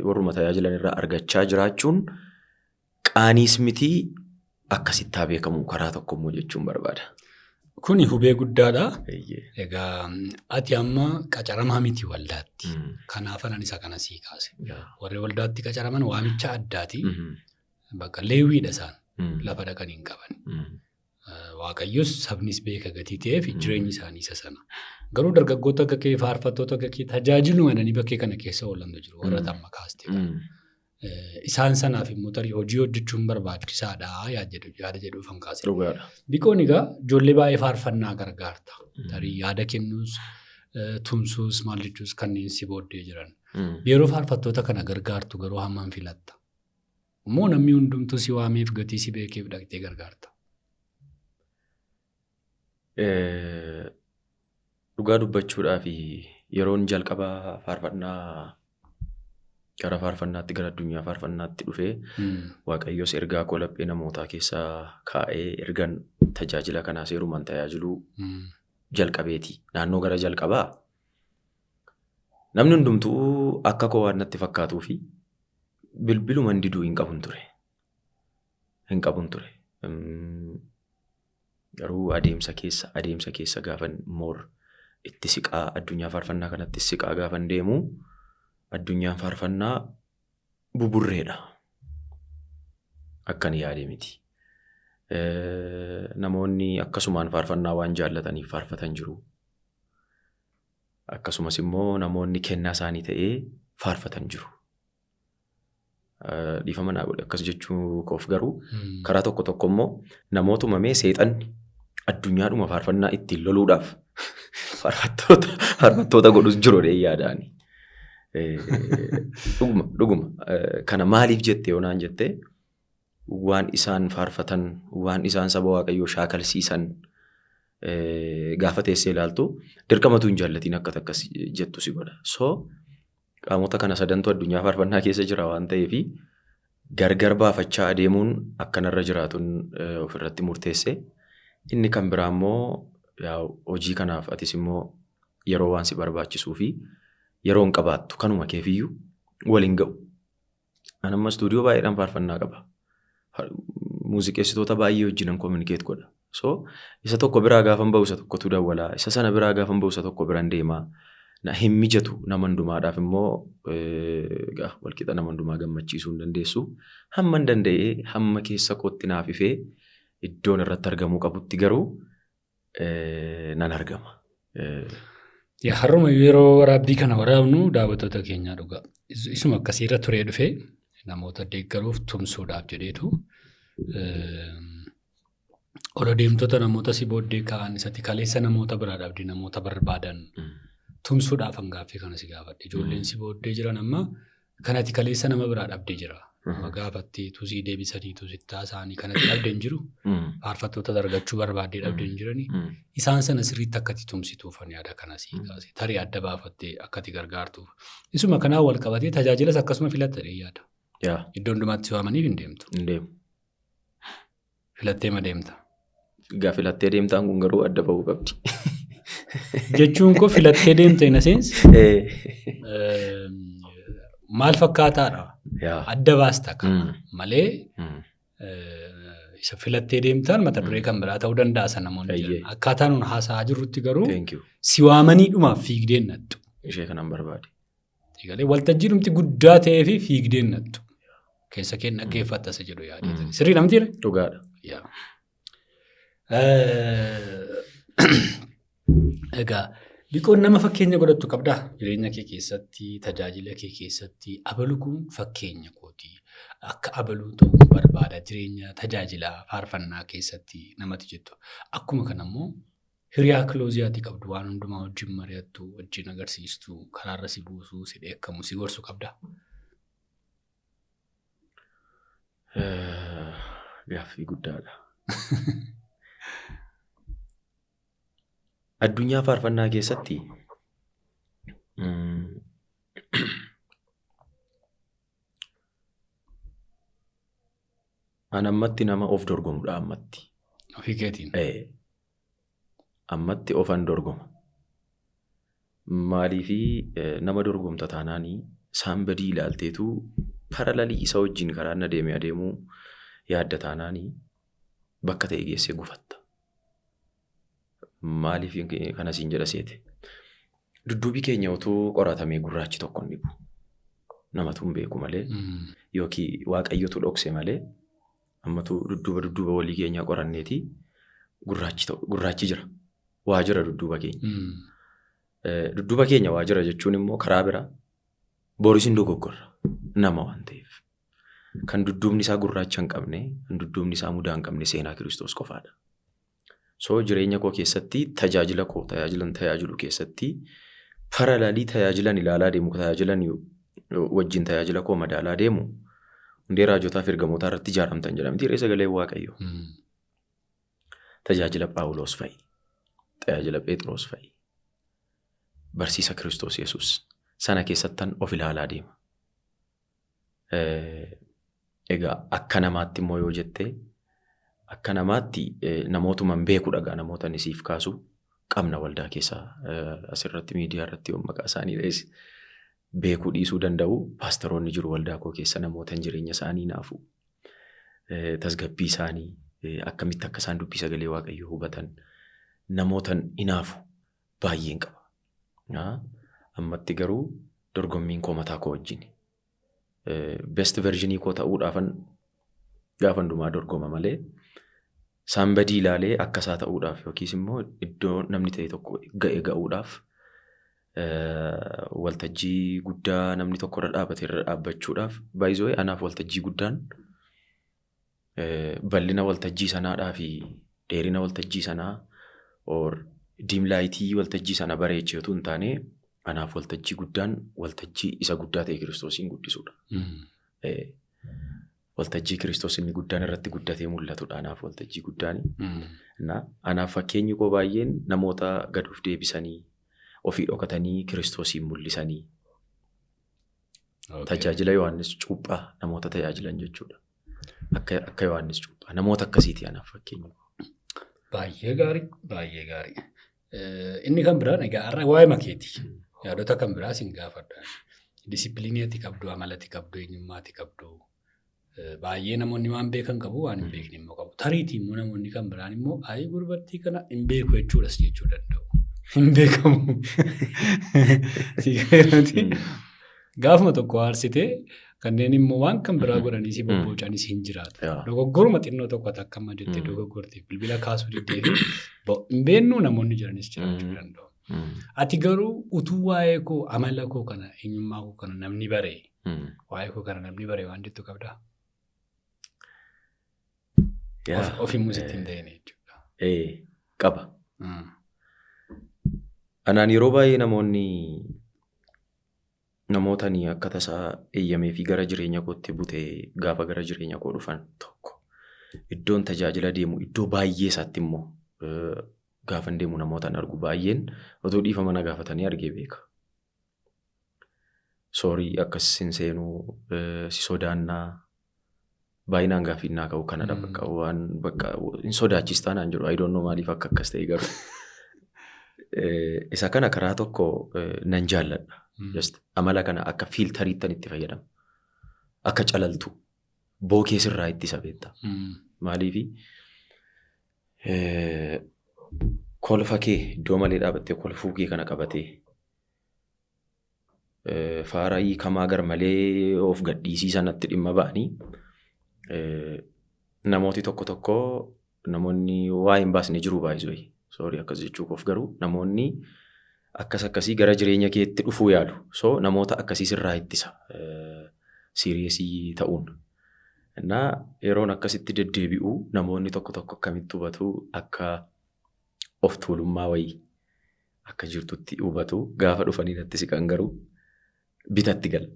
warruma tajaajilan irraa argachaa jiraachuun qaaniis miti akkasittaa beekamu karaa tokkommoo jechuun barbaada. Kuni hubee guddaadha. Egaa ati amma qacaramaa miti waldaatti. Kanaafan isa kana sii kaase. Warri waldaatti qacaraman waamicha addaati. Bakka leewwiidha isaan. Lafa dhaqanii hin qaban. Waaqayyos sabnis beeka gatii ta'eef jireenyi isaanii isa sana. Garuu dargaggoota akka kee faarfattoota akka kee tajaajiluma jedhanii bakkee kana keessa oolantu jiru. Warra tamma kaaste. Isaan sanaaf immoo tarii hojii hojjechuun barbaachisaadha yaada jedhuuf kan kaase. Bikoon egaa ijoollee baay'ee faarfannaa gargaarta. Tarii yaada kennuus, tumsuus, maal jechuus kanneen si booddee jiran. Yeroo faarfattoota kana gargaartu garuu hammam filatta? Immoo namni hundumtuu si waameef gatii si beekeef dhaqxee gargaarta. Dhugaa dubbachuudhaa fi yeroon jalqabaa faarfannaa gara faarfannaatti gara addunyaa faarfannaatti dhufee Waaqayyoos ergaa koo laphee namootaa keessaa kaa'ee ergan tajaajila kanaa seerumaan tajaajiluu jalqabeeti. Naannoo gara jalqabaa namni hundumtuu akka koo waan natti fakkaatuu fi bilbiluma diduu hin qabun ture. Garuu adeemsa keessa gaafan moor itti siqaa addunyaa faarfannaa kanatti siqaa gaafan deemu addunyaan faarfannaa buburreedha. Akkan yaade miti. Namoonni akkasumaan faarfannaa waan jaallataniif faarfatan jiru. Akkasumas immoo namoonni kennaa isaanii ta'ee faarfatan jiru. Dhiifama naa godhe akkas jechuu koof garuu karaa tokko immoo namoota uumamee seexanni addunyaadhuma faarfannaa ittiin loluudhaaf faarfattoota godhus jiru yaadaani. Dhuguma kana maaliif jettee yoonaan jettee waan isaan faarfatan waan isaan saba Waaqayyoo shaakalsiisan gaafa teessee ilaaltu dirqamatu hin jaallatiin akka takkas jettu si godha. So qaamota kana sadantu addunyaa faarfannaa keessa jira waan ta'eef gargar baafachaa adeemuun akkanarra jiraatuun ofirratti murteesse. Inni kan biraa immoo hojii kanaaf atis immoo yeroo waan si barbaachisuu fi yeroo hin qabaattu kanuma keefiyyuu waliin ga'u. Ani amma istuudiyoo baay'eedhaan faarfannaa qaba. Muuziqeessitoota baay'ee wajjin kominikeet godha. So isa tokko biraa gaafan ba'u isa tokkotu dawwalaa. Isa sana biraa gaafan ba'u isa tokko biraan deemaa. Hin mijatu nama hundumaadhaaf immoo walqixa nama hundumaa gammachiisuu hin dandeessu. Hamma hin danda'ee hamma keessa kootti naaf ifee iddoon irratti argamuu qabutti garuu nan argama. Har'uma yeroo waraabbii kana waraabnu daawwattoota keenyaa dhugaa. Isuma akkasiirra turee dhufee namoota deeggaruuf tumsuudhaaf jedheetu ol adeemtota namoota si booddee ka'an isatti kaleessa namoota biraa dhabdee namoota barbaadan tumsuudhaaf hangaaffii kana si gaafadhe. Ijoolleen si booddee jiran amma kanatti kaleessa nama biraa dhabdee jira. Magaafattee tusii deebisanii tusittaa isaanii kanatti dhabdeen jiru. Faarfattoota argachuu barbaaddee dhabdeen jiranii. Isaan sana sirriitti akkatti tumsituufan yaada kanas kaase. Tarii adda baafattee akkatti gargaartuuf. Isuma kanaan wal qabatee tajaajilas akkasuma filattee yaada. Iddoo hundumaatti waamaniif hin deemtu. Hin deemu. Filattee ma deemta? Egaa filattee deemtaan kun garuu adda ba'uu qabdi. Jechuun koo filattee deemta hin aseensi? Maal fakkaataadha? Adda baasta malee isa filattee deemtaan mata duree kan biraa ta'uu danda'a namoonni jiran. Akkaataa nuun haasa'aa jirrutti garuu si waamanii dhumaaf fiigdeen nattu. Ishee kanan barbaade. Waltajjii dhumti guddaa ta'ee fi fiigdeen nattu. Keessa kee dhaggeeffatta isa jedhu yaadatan. Sirrii namtiire? Dhugaadha. Egaa liqoon nama fakkeenya godhattu qabdaa jireenya kee keessatti tajaajila kee keessatti abaluu kun fakkeenya kooti akka abaluu ta'uu barbaada jireenya tajaajilaa faarfannaa keessatti namatti jettu akkuma kanammoo hiriyaa kilooziyaatti qabdu waan hundumaa wajjin mari'attu wajjin agarsiistu karaarra si buusuu si dheekkamu si gorsu qabdaa. Gaaffii guddaadha. Addunyaa faarfannaa keessatti an ammatti nama of dorgomudha ammatti. Ofii keetiin? Ammatti ofan dorgoma. Maaliifi nama dorgomta taanaanii saambadii ilaalteetu paralalii isa wajjin karaan adeemuu yaadda taanaanii bakka ta'e geessee gufatta. Maaliif kana siin jedha seete? Dudduubii keenya otoo qoratamee gurraachi tokko hin dhibu. Namatu hin beeku malee yookiin Waaqayyotu dhokse malee ammatu dudduuba walii keenyaa qoranneeti gurraachi jira. Waa jira dudduuba keenya. Dudduuba keenya waa jira jechuun immoo karaa biraa boris hin dogoggorra nama waan ta'eef. Kan dudduubni isaa gurraacha hin qabne, kan dudduubni isaa mudaa hin qabne seenaa Kiristoos qofaadha. So jireenya koo keessatti tajaajila koo tajaajilu keessatti paralaalii tajaajilan ilaalaa deemu tajaajilan wajjin tajaajila koo madaalaa deemu hundee raajotaa fi ergamootaa irratti ijaaramtan jedhamti reessa galee Waaqayyo. Tajaajila Phaawulos fa'i, tajaajila Phexros fa'i, barsiisa Kiristoos Yesuus sana keessattan of ilaalaa deema. Egaa akka namaatti immoo yoo jettee akka namaatti namootuman beeku dhagaa namoota nisiif kaasu qabna waldaa keessaa asirratti miidiyaa irratti yoo maqaa isaanii dheesse beekuu dhiisuu danda'u. Paasteroonni jiru waldaa koo keessa namootan jireenya isaanii naafu tasgabbii isaanii akkamitti akka isaan dubbii sagalee Waaqayyoo hubatan namootan inaafu baay'een qaba. Ammatti garuu dorgommiin koo mataa koo wajjin best versionii koo ta'uudhaafan gaafa hundumaa dorgoma malee saambadii ilaalee akkasaa ta'uudhaaf yookiis immoo iddoo namni ta'e tokko ga'uudhaaf waltajjii guddaa namni tokko irra dhaabate irra dhaabbachuudhaaf baay'isoo anaaf waltajjii guddaan bal'ina waltajjii sanaadhaa fi dheerina waltajjii sanaa diimlaayitii waltajjii sana bareecheetu hin taane anaaf waltajjii guddaan waltajjii isa guddaa ta'e Kiristoosiin guddisuudha. Waltajjii Kiristoos inni guddaan irratti guddatee mul'atudha anaaf waltajjii guddaani. Anaaf fakkeenyi koo baay'een namoota gaduuf deebisanii ofii dhokatanii Kiristoosiin mul'isanii tajaajila Yohaannis Cuuphaa namoota tajaajilan jechuudha. Akka Yohaannis Cuuphaa namoota akkasiiti anaaf fakkeenyi. Baay'ee gaarii, baay'ee gaarii. Inni kan biraan egaa har'a waa'ee makeeti. Yaadota kan biraa sin gaafadha. Disipiliiniitti qabdu, amalatti qabdu, eenyummaatti qabdu. Baay'ee namoonni waan beekan qabu, waan hin beekne immoo qabu. Tariitii immoo namoonni kan biraan immoo ayii gurbattii kana hin beeku jechuudhas jechuu danda'u. Hin beekamu. Gaafuma tokko aarsitee kanneen immoo waan kan biraa godhanii si bobboocanis hin jiraatu. Dogoggoruma xinnoo tokko akka amma jettee dogoggortee bilbila kaasuu diddee hin beeknu namoonni jiranis jiraachuu danda'u. Ati garuu utuu waa'ee koo amala koo kana eenyummaa koo kana namni baree waa'ee koo kana namni baree waan jettu qabdaa? Ofiin sitti hin ta'in jechuudha. Qaba. Anaan yeroo baay'ee namootni akka tasaa eeyyamee fi gara jireenya kootti butee gaafa gara jireenya koo dhufan tokko iddoon tajaajila deemu iddoo baay'ee isaatti immoo gaafa deemu namootaan argu baay'een otoo dhiifama na gaafatanii argee beeka. Soorii akkas hin seenuu si sodaannaa baay'inaan gaaffiin naa ka'u kanadha bakka hin sodaachistaa naan jedhu ayidoonnoo maaliif akka akkas ta'e garuu. Isa kana karaa tokko nan jaalladha. Amala kana akka fiiltariittan itti fayyadamu. Akka calaltu bookee sirraa ittisa beekta. Maaliifi kolfa kee iddoo malee dhaabattee kolfuu kee kana qabatee faara hiikamaa gar malee of gadhiisii sanatti dhimma ba'anii namooti tokko namoonni waa hin baasne jiru baay'isoo. Soorii akkas jechuuf garuu namoonni akkasii gara jireenya keetti dhufuu yaalu. So namoota akkasii sirraa ittisa siiriyeesii ta'uun. Yeroon akkasitti deddeebi'u namoonni tokko akkamitti hubatu akka of tuulummaa wayii akka jirtutti hubatu gaafa dhufanii natti siqan garuu bitatti gala.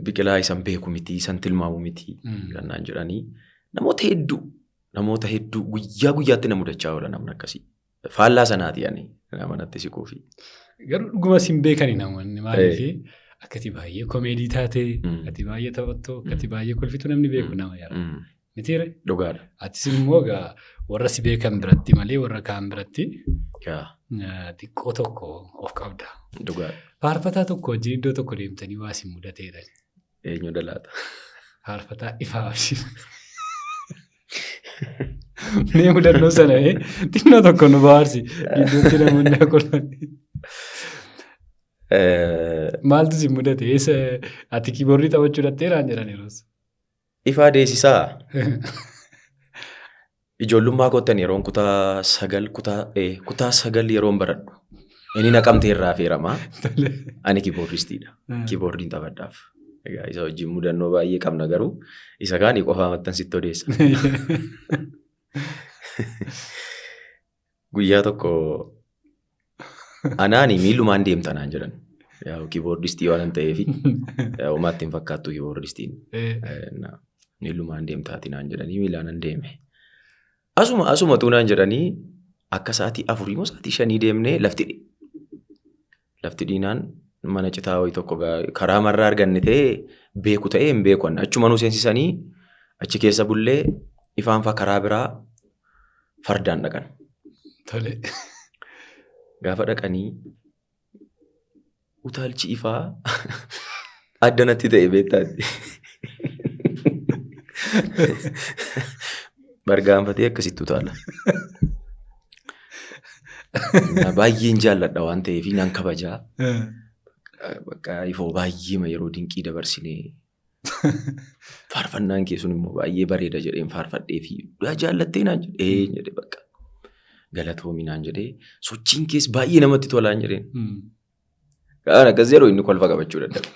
Biqilaa isan beeku miti, isan tilmaamu miti kan naan jedhanii namoota hedduu guyyaa guyyaatti na mudachaa oola namni akkasii. Faallaa sanaati yaani nama natti siquufi. Garuu dhuguma sin beekani namoonni maaliif akkati baay'ee komeedii taatee, akkati baay'ee taphattoo, akkati baay'ee kolfitu namni beeku nama yaada. Mitiire? Dhugaadha. Atis immoo warra si beekan biratti malee warra kaan biratti xiqqoo tokko of qabda. Dhugaadha. Faarfataa tokko wajjin iddoo tokko deemtanii waa si mudateedha. Eenyu dalaata? Faarfataa ifaa wajjin. Mee mudannoo sana xinnoo tokko nu baarsi iddootti namoonni akolfanii. Maaltu si mudate? Ati kiiboordii taphachuu dhatteeraan jedhaniirus. Ifaa deessisaa. Ijoollummaa kootan yeroon kutaa sagal yeroon baradhu. Inni Naqamtee irraa feeramaa. Ani kiiboordistiidha. Kiiboordiin taphadhaaf. Egaa isa wajjin mudannoo baay'ee qabna garuu isa kaanii qofaa maxxansitti odeessa. Guyyaa tokko anaani miilumaan deemtanaan jedhan. Kiiboordistii waan ta'eefi homaatti hin fakkaattu kiiboordistiin. Miilumaan deemtaatinaan jedhanii miilaanan deeme. Asuma tuunaan jedhanii akka sa'aatii 4 moo sa'aatii 5 deemnee lafti lafti diinaan mana citaa wayii tokko karaa marraa arganne ta'ee beeku ta'ee hin beeku. Achuma nu seensisanii achi keessa bullee ifaan fa'aa karaa biraa fardaan dhaqan. Gaafa dhaqanii utaalchi ifaa addanatti ta'e beektaatti. Bargaanfatee akkasitti utaala. Baay'een jaalladha waan ta'eef nan kabajaa. Bakka ifoo baay'eema yeroo dinqii dabarsinee faarfannaan kee sun immoo baay'ee bareeda jedheen faarfadhee fi jaallattee naan jedhee jedhee bakka galatoomi naan jedhee sochiin kees baay'ee namatti tolaan jedheen. Kaan akkas yeroo inni kolfa qabachuu dadhabe.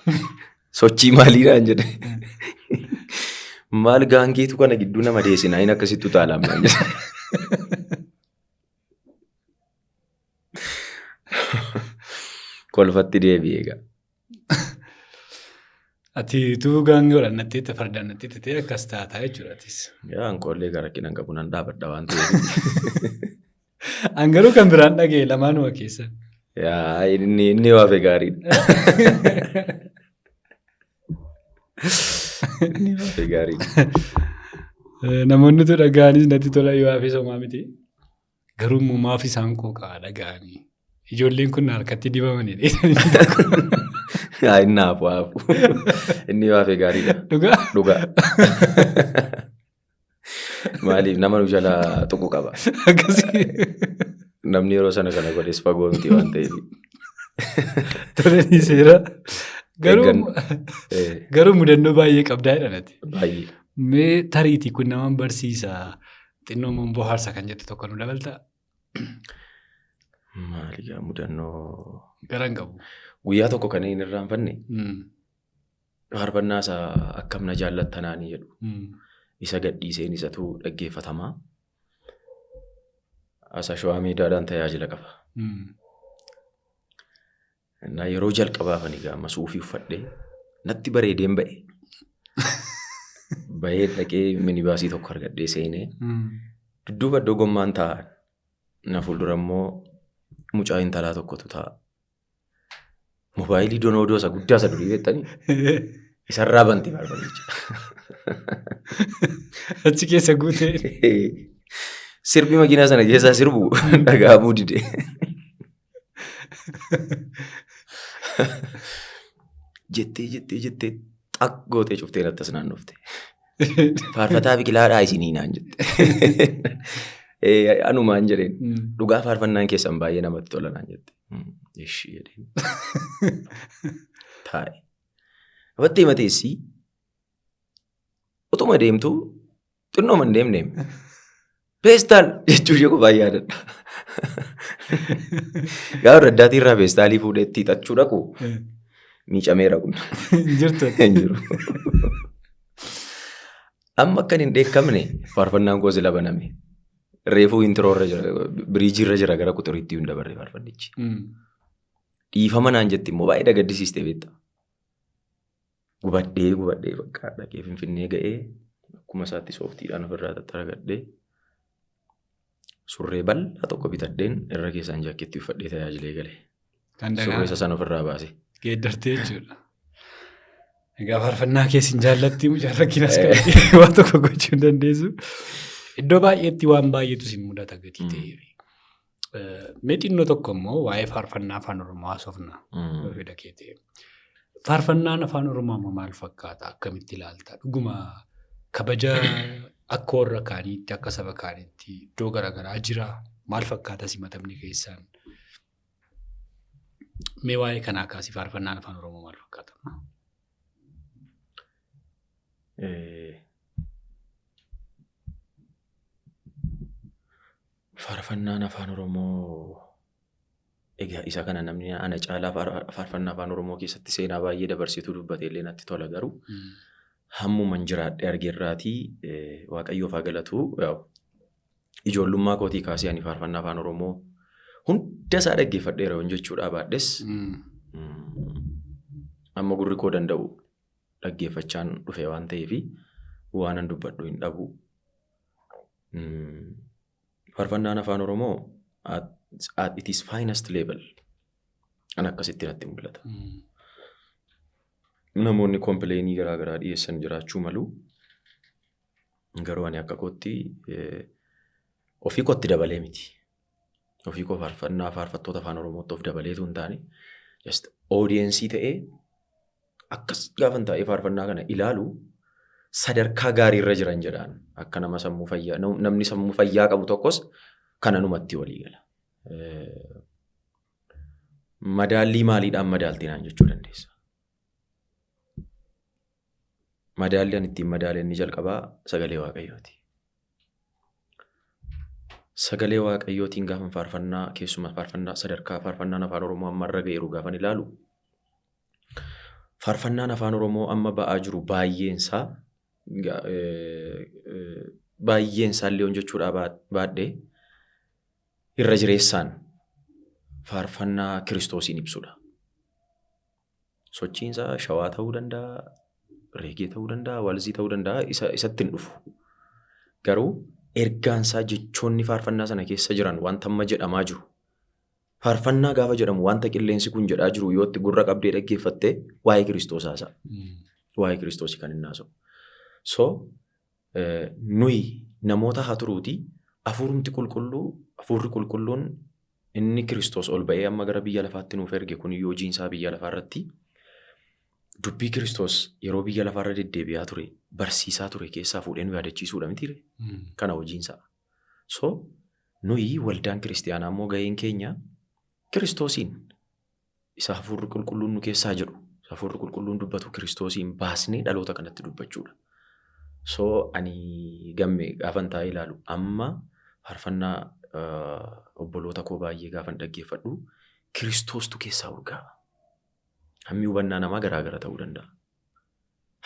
Sochii maalii naan jedhee. Maal gaangeetu kana gidduu nama deessinaa inni akkasitti utaalaan naan jedhee. Kolfatti deebi'ee egaa. Ati tuu gaangee godhannatti fardaan natti ta'e akkas taataa jechuudha. Ankoollee gara kinan qabu nan dhaabadha waan ta'eef. Angaruu kan biraan dhagee lamaanuma keessan. Inni waafe gaariidha. Inni waafe gaariidha. Namoonni tu dhaga'anis natti tola yoo waafe somaa miti. Garuu maaf isaan qooqaa dhaga'anii. Ijoolleen kun harkatti dibamanii. Inni haafu. Inni waafe gaariidha. Dhugaa. Maaliif nama nu jala tuqu qaba. Namni yeroo sana kana godhes fagoo miti waan ta'eef. Tolanii seera. Garuu mudannoo baay'ee qabdaa jedhanati. Baay'ee. Mee tariitii kun nama barsiisa xinnoo bohaarsa kan jettu tokko nu dabaltaa? Maaliyaa mudannoo. Garan qabu. Guyyaa tokko kan inni irraanfanne. Faarfannaa isaa akkam na jaallattanaanii jedhu. Isa gadhiiseen isatu dhaggeeffatamaa. Asa shawaa miidhaadhaan tajaajila qaba. Yeroo jalqabaafani gaama suufii uffadhee natti bareedeen ba'e. Bahee dhaqee minibaasii tokko argadhee seenee. Dudduuba iddoo gommaan taa'an. Na fuuldura immoo mucaa intalaa tokkotu taa'a. Moobaayilii donoodoo isa guddaa isa durii beektanii isarraa banti faarfannicha. Achi keessa guutee. Sirbi makiinaa sana keessaa sirbu dhagahamuu dide. Jettee xaq gootee cuftee natti as naannofte. Faarfataa biqilaadhaa isinii naan jette. Anumaan jedheen dhugaa faarfannaan keessan baay'ee namatti tola naan jette. Ishii jedheen. Taa'e. Abattee mateessii utuma deemtuu xinnooma hin deemneem. Feestaal jechuun ishee qofaan yaadadha. Gaafa raddaatii irraa feestaalii fuudhee itti hiixachuu dhaqu miicameera kun. Hin jiru. Amma akkan hin dheekkamne faarfannaan koo sila baname. Reefuu intiroorra jira, biriijiirra jira gara quxuriitti hunda barree faarfannichi. Dhiifama naan jetti immoo baay'ee dagaddisiistee beektaa. Gubadhee bakka dhaqee Finfinnee ga'ee akkuma isaatti sooftiidhaan ofirraa tattaragadhee surree bal'aa tokko bitadheen irra keessaan jaakkeetti uffadhee tajaajilee galee. Surree isa sana ofirraa baase. Geeddartee jechuudha. Egaa faarfannaa keessin jaallatti mucaan rakkinas qabatti waan tokko gochuu hin dandeessu. Iddoo baay'eetti waan baay'eetu si mudata gatii ta'eef. Mee xinnoo tokko immoo waa'ee faarfannaa afaan Oromoo haasofna. Faarfannaan afaan Oromoo amma maal fakkaata? Akkamitti ilaalta? Dhuguma kabaja akka warra kaaniitti akka saba kaaniitti iddoo garaagaraa jira. Maal fakkaata simatamni keessaan? Mee waa'ee kanaa kaasii faarfannaan afaan Oromoo maal fakkaata? Faarfannaan afaan Oromoo egaa isa kana namni ana caalaa faarfannaa afaan Oromoo keessatti seenaa baay'ee dabarsituu dubbatee illee natti tola garuu hammuman jiraadhee argeerraatii Waaqayyoof haa galatu. Ijoollummaa kootii kaasee ani faarfannaa afaan Oromoo hunda isaa dhaggeeffadheera jechuudha baadhes amma gurri koo danda'u dhaggeeffachaan dhufe waan ta'eef waan an dubbadhu hin dhabu. Faarfannaan afaan Oromoo at its finest level An akkasitti natti mul'ata. Namoonni kompleenii garaagaraa dhiyeessan jiraachuu malu. Garuu ani akka kootti ofii kootti dabalee miti. Ofii koo faarfattoota afaan Oromootti of dabaleetu hin taane oodiyensii ta'ee akkas gaafan taa'ee faarfannaa kana ilaalu sadarkaa gaariirra jiran jedhaan akka nama sammuu fayyaa namni sammuu fayyaa qabu tokkos kana numatti walii gala. Madaallii maaliidhaan madaaltinaan jechuu dandeessa? Madaalliin ittiin madaalee inni jalqabaa sagalee Waaqayyooti. Sagalee Waaqayyootiin gaafan faarfannaa keessumaa faarfannaa sadarkaa faarfannaan afaan Oromoo amma irra ga'eeru gaafan ilaalu faarfannaan afaan Oromoo amma ba'aa jiru baay'eensaa illee jechuudha baadhee irra jireessaan faarfannaa Kiristoosiin ibsudha. Sochiinsaa shawaa ta'uu danda'a, reegee ta'uu danda'a, walzii ta'uu danda'a isatti hin dhufu. Garuu ergaansaa jechoonni faarfannaa sana keessa jiran wanta amma jedhamaa jiru. Faarfannaa gaafa jedhamu wanta qilleensi kun jedhaa jiru yoo itti gurra qabdee dhaggeeffattee waa'ee Kiristoos haasa'a. Waa'ee Kiristoosii kan inni haasa'u. So nuyi namoota haa turuuti hafuurri qulqulluun inni Kiristoos ol ba'ee amma gara biyya lafaatti nuuf erge kun yoo hojiinsaa biyya lafaarratti dubbii Kiristoos yeroo biyya lafaarra deddeebi'aa ture barsiisaa ture keessaa fuudhee nu yaadachiisuudha mitiire. Kana hojiinsaa. So nuyi waldaan kiristiyaanaa immoo gaheen keenya Kiristoosiin isa hafuurri qulqulluun nu keessaa jedhu hafuurri qulqulluun dubbatu Kiristoosiin baasnee dhaloota kanatti dubbachuudha. So ani gamme gaafan taa'ee ilaalu amma faarfannaa obboloota koo baay'ee gaafan dhaggeeffadhu Kiristoostu keessaa urgaa. Hammi hubannaa namaa garaagara ta'uu danda'a.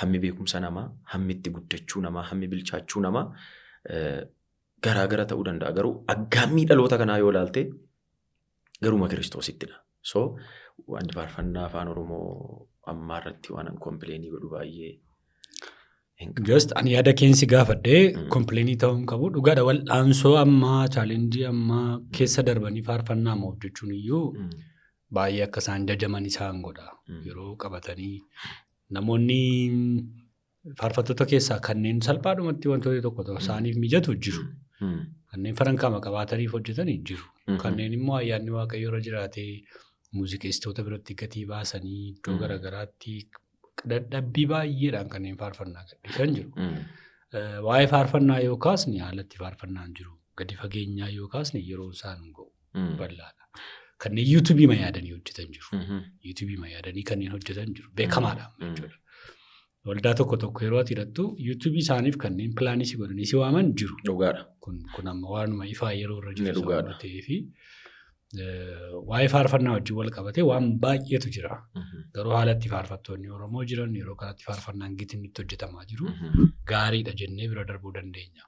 Hammi beekumsa namaa, hammi itti guddachuu namaa, hammi bilchaachuu namaa garaagara ta'uu danda'a. Garuu aggaammii dhaloota kanaa yoo ilaalte garuma Kiristoosittidha. So wanti faarfannaa afaan Oromoo ammaa irratti waan kompleenii godhu baay'ee. Just ani yaada keensi gaafadhee kompleenii ta'uu hin qabu. Dhugaadha wal'aansoo ammaa chaalenjii ammaa keessa darbanii faarfannaa amma hojjechuun iyyuu baay'ee akka isaan jajaman isaan godha. Yeroo qabatanii namoonni faarfattoota keessaa kanneen salphaadhumatti wantoota tokko isaaniif mijatu jiru. Kanneen farankaama qabaataniif hojjetanii jiru. Kanneen immoo ayyaanni Waaqayyoo irra jiraatee muuziqeessitoota biratti gatii baasanii iddoo garaagaraatti dadhabbii baay'eedhaan kanneen faarfannaa gadhiisan jiru. Waa'ee faarfannaa yoo kaasne haalatti faarfannaan jiru. Gadi fageenyaa yoo kaasne yeroo isaan ga'u bal'aadha. Kanneen yuutuubii ma yaadanii hojjetan jiru. Yuutuubii ma yaadanii kanneen hojjetan jiru. Beekamaadha jechuudha. Waldaa tokko yeroo ati hidhattu yuutuubii isaaniif kanneen pilaanii si godhanii si waaman jiru. Dhugaadha. Kun amma waanuma ifaa yeroo irra jiru waan ta'eefi waa'ee faarfannaa wajjin wal qabatee waan baay'eetu jira. Garuu haalatti faarfattoonni Oromoo jiran yeroo kanatti faarfannaan gitiin itti hojjetamaa jiru. Gaariidha jennee bira darbuu dandeenya.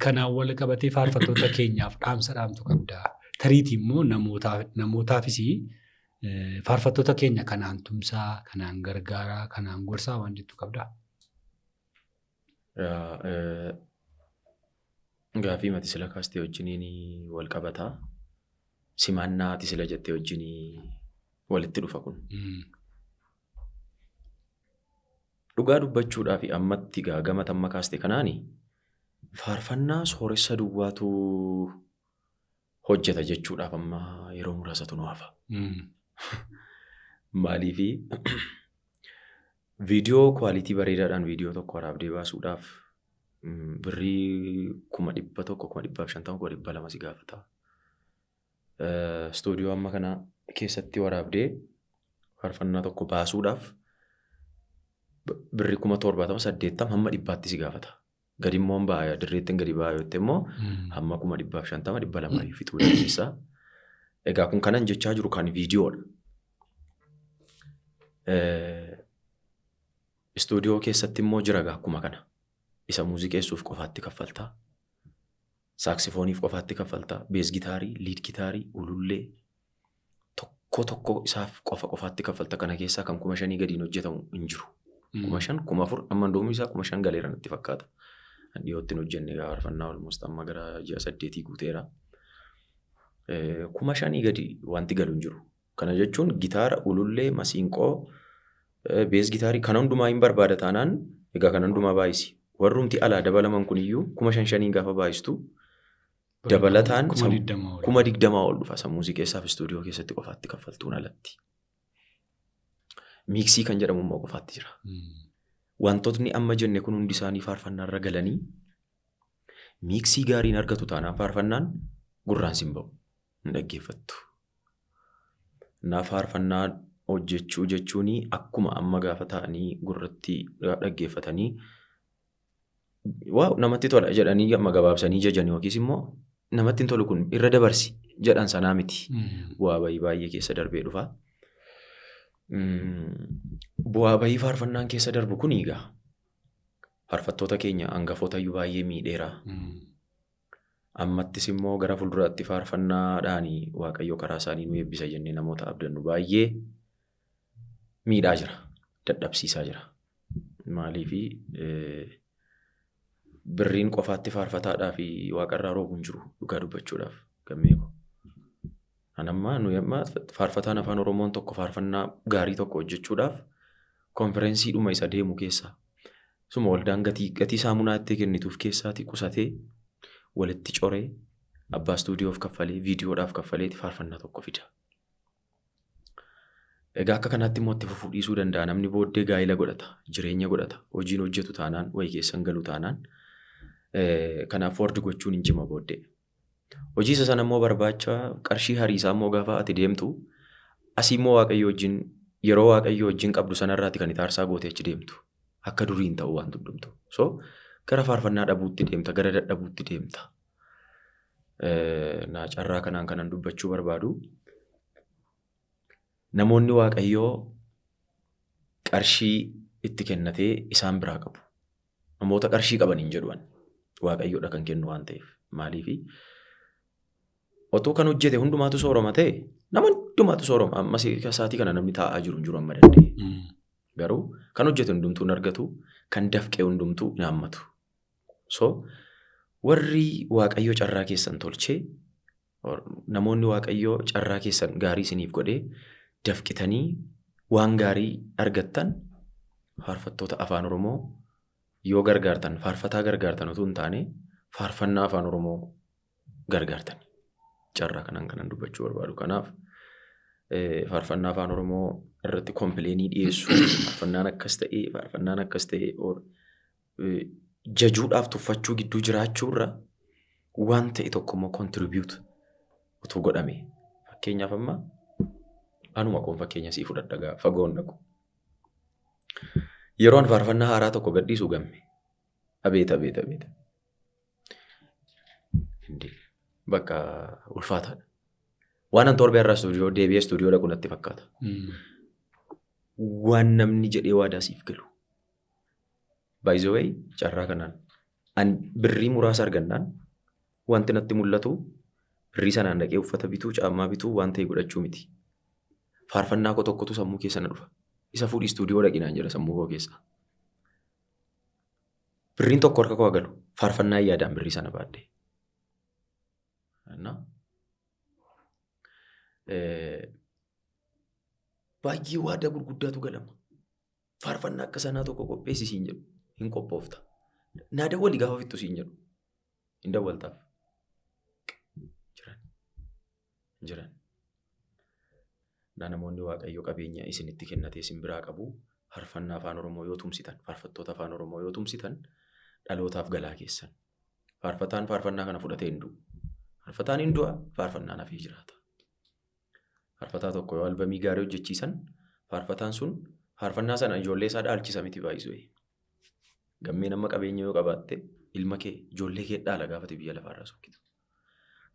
Kanaan wal qabatee faarfattoota keenyaaf dhaamtu qabda. Tariitii immoo namootaafis faarfattoota keenya kanaan tumsaa, kanaan gargaaraa, kanaan gorsaa waan jettu qabdaa? Gaafii mati sila kaastee wajjiniin wal qabataa. Simannaa ati sila jettee wajjinii walitti dhufa kun. Dhugaa dubbachuudhaaf ammatti gama tamma kaaste kanaani faarfannaa sooressa duwwaatu hojjeta jechuudhaaf amma yeroo muraasatu nu hafa. Maaliifi viidiyoo kwaalitii bareedaadhaan viidiyoo tokko waraabdee baasuudhaaf birrii 100,100, 150, 200 si gaafata. Stuudiyoo amma kana keessatti waraabdee faarfannaa tokko baasuudhaaf birrii 70,80 hamma 100 si gaafata. Gadi immoo baay'ee dirreetti gadi baay'ee yotte immoo hamma 150, 200 fixuu dandeessa. Egaa kun kanan jechaa jiru kan viidiyoodha. Stuudiyoo keessatti immoo jira akkuma kana. Isa muuziqeessuuf qofaatti kaffaltaa. Saaksifooniif qofaatti kaffaltaa. Bees gitaarii, liid gitaarii, ulullee tokko isaaf qofaatti kaffalta. Kana keessaa kan 5,000 gadiin hojjetamu hin jiru. 5,000, 4,000 amma doomii isaa 5,000 galeera natti fakkaata. Dhiyootti hin hojjenne faarfannaa olmost amma gara ji'a 8 guuteera. 5,000 gadi wanti galu hin jiru. Kana jechuun gitaara, ulullee, masiinqoo, bees gitaarii kana hundumaa hin barbaada taanaan egaa kana hundumaa baay'isi. Warrumti alaa dabalaman kuniyyuu 5,500 gaafa baay'istu dabalataan 20,000 ol dhufa. Muuziqeessaaf istuudiyoo keessatti qofaatti kaffaltuun alatti. Miiksii kan jedhamu immoo qofaatti jira. Wantootni amma jenne kun hundi isaanii faarfannaarra galanii miiksii gaariin argatu taanaan faarfannaan gurraan sin ba'u hin dhaggeeffattu. Faarfannaa hojjechuu jechuun akkuma amma gaafa ta'anii gurratti dhaggeeffatanii namatti tola jedhanii amma gabaabsanii jajan yookiis immoo namatti hin tolu kun irra dabarsi jedhan sanaa miti. Bu'aa bahii baay'ee keessa darbee dhufa. Bu'aa bahii faarfannaan keessa darbu kun egaa faarfattoota keenya hangafootayyuu baay'ee miidheera. Ammattis immoo gara fuulduraatti faarfannaadhaan Waaqayyo karaa isaanii nu eebbisa jennee namoota abdannu baay'ee miidhaa jira, dadhabsiisaa jira. Maaliifi birriin qofaatti faarfataadhaa fi waaqarraa roobu hin jiru dhugaa dubbachuudhaaf gammeeko. Anammaa nuyi amma faarfataan afaan Oromoon tokko faarfannaa gaarii tokko hojjechuudhaaf konferensiidhuma isa deemu keessaa suma waldaan gatii saamunaa itti kennituuf keessaati qusatee walitti coree abbaa istuudiyoof kaffalee viidiyoodhaaf kaffaleeti faarfannaa tokko fida. Egaa akka kanaatti immoo itti fufuu dhiisuu danda'a. Namni booddee gaa'ila godhata, jireenya godhata, hojiin hojjetu taanaan, wayii keessan galu taanaan kanaaf wardi gochuun hin cima booddee. Hojii isa sana immoo barbaacha qarshii hariisaa immoo gaafa ati deemtu asii immoo Waaqayyo wajjin yeroo Waaqayyo wajjin qabdu sanarraatti kan itaarsaa gootee achi deemtu. Akka duriin ta'u waan hundumtu. So gara faarfannaa dhabuutti deemta, gara dadhabuutti deemta. Carraa kanaan kanan dubbachuu barbaadu. Namoonni Waaqayyoo qarshii itti kennatee isaan biraa qabu. Namoota qarshii qaban hin jedhuan Waaqayyoodha kan kennu waan ta'eef. Maaliifi otoo kan hojjete hundumaatu sooroma ta'e nama hundumaatu sooroma. Amma sa'aatii kana namni taa'aa jiru amma danda'e. Garuu kan hojjete hundumtuu hin argatu, kan dafqee hundumtuu hin hammatu. So warri Waaqayyoo carraa keessan tolchee namoonni Waaqayyoo carraa keessan gaarii isiniif godhee dafqitanii waan gaarii argattan faarfattoota afaan Oromoo yoo gargaartan faarfataa gargaartan otoo hin taane faarfannaa afaan Oromoo gargaartan. Carraa kanaan kanan dubbachuu barbaadu. Kanaaf faarfannaa afaan Oromoo irratti kompleenii dhiyeessu faarfannaan akkas ta'e jajuudhaaf tuffachuu gidduu jiraachuurra waan ta'e tokkommoo kontiribiyuut utuu godhame. Fakkeenyaaf amma anuma qoon fakkeenya sii fudhadha fagoon dhaqu. Yeroon faarfannaa haaraa tokko gadhiisuu gamme. Abeeta. Bakka ulfaataadha. Waan an torbee irraa deebi'ee istuudiyoo dhaqu natti fakkaata. Waan namni jedhee waadaa siif galu. By the way, carraa kanaan birrii muraasa argannaan wanti natti mul'atu birrii sanaan dhaqee uffata bituu, caammaa bituu waan ta'e godhachuu miti. Faarfannaa koo tokkotu sammuu keessa na dhufa. Isa fuudhii istuudiyoo dhaqinaan jira sammuu koo keessa. Birriin tokko harka koo galu faarfannaa yaadaan birrii sana baaddee. Baay'ee waadaa gurguddaatu galama. Faarfannaa akka sanaa tokko qopheessi siin jedhu hin qophoofta. Naa dawwali gaafa fixxu siin jedhu hin dawwaltaaf. Jiran. Namoonni Waaqayyo qabeenya isinitti kennatee isin biraa qabu faarfannaa afaan Oromoo yoo tumsitan, faarfattoota afaan Oromoo yoo tumsitan dhalootaaf galaa keessan. Faarfataan faarfannaa kana fudhatee hin du'u. Faarfataan hin du'a, faarfannaan hafee jiraata. Faarfataa tokko yoo albamii gaarii hojjechiisan, faarfataan sun faarfannaa sana ijoollee isaa dhaalchisa miti baay'isuu. Gammeen amma qabeenya yoo qabaatte ilma kee ijoollee kee dhaala gaafate biyya lafaarraa sokkitu.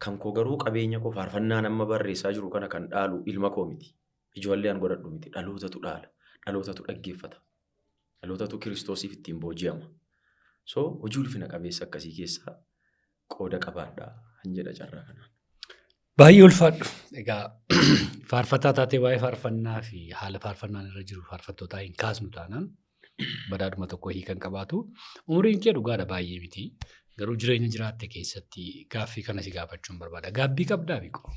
Kan koo garuu qabeenya koo faarfannaan amma barreessaa jiru kana kan dhaalu ilma koo miti. Ijoollee an godhadhu miti. Dhalootatu dhaala. Dhalootatu dhaggeeffata. Dhalootatu Kiristoosiif ittiin booji'ama. So hojii ulfina qabeessa akkasii keessaa qooda qabaadhaa kan jedha carraa kanaan. Baay'ee ulfaadhu. Egaa faarfataa taatee waa'ee faarfannaa fi haala faarfannaan irra jiru faarfattootaa hin kaasnu taanaan badhaadhuma tokko hiikan qabaatu. Umriin kee dhugaadha baay'ee miti. Garuu jireenya jiraatte keessatti gaaffii kana si gaafachuun barbaada. Gaabbii qabdaa biqoo?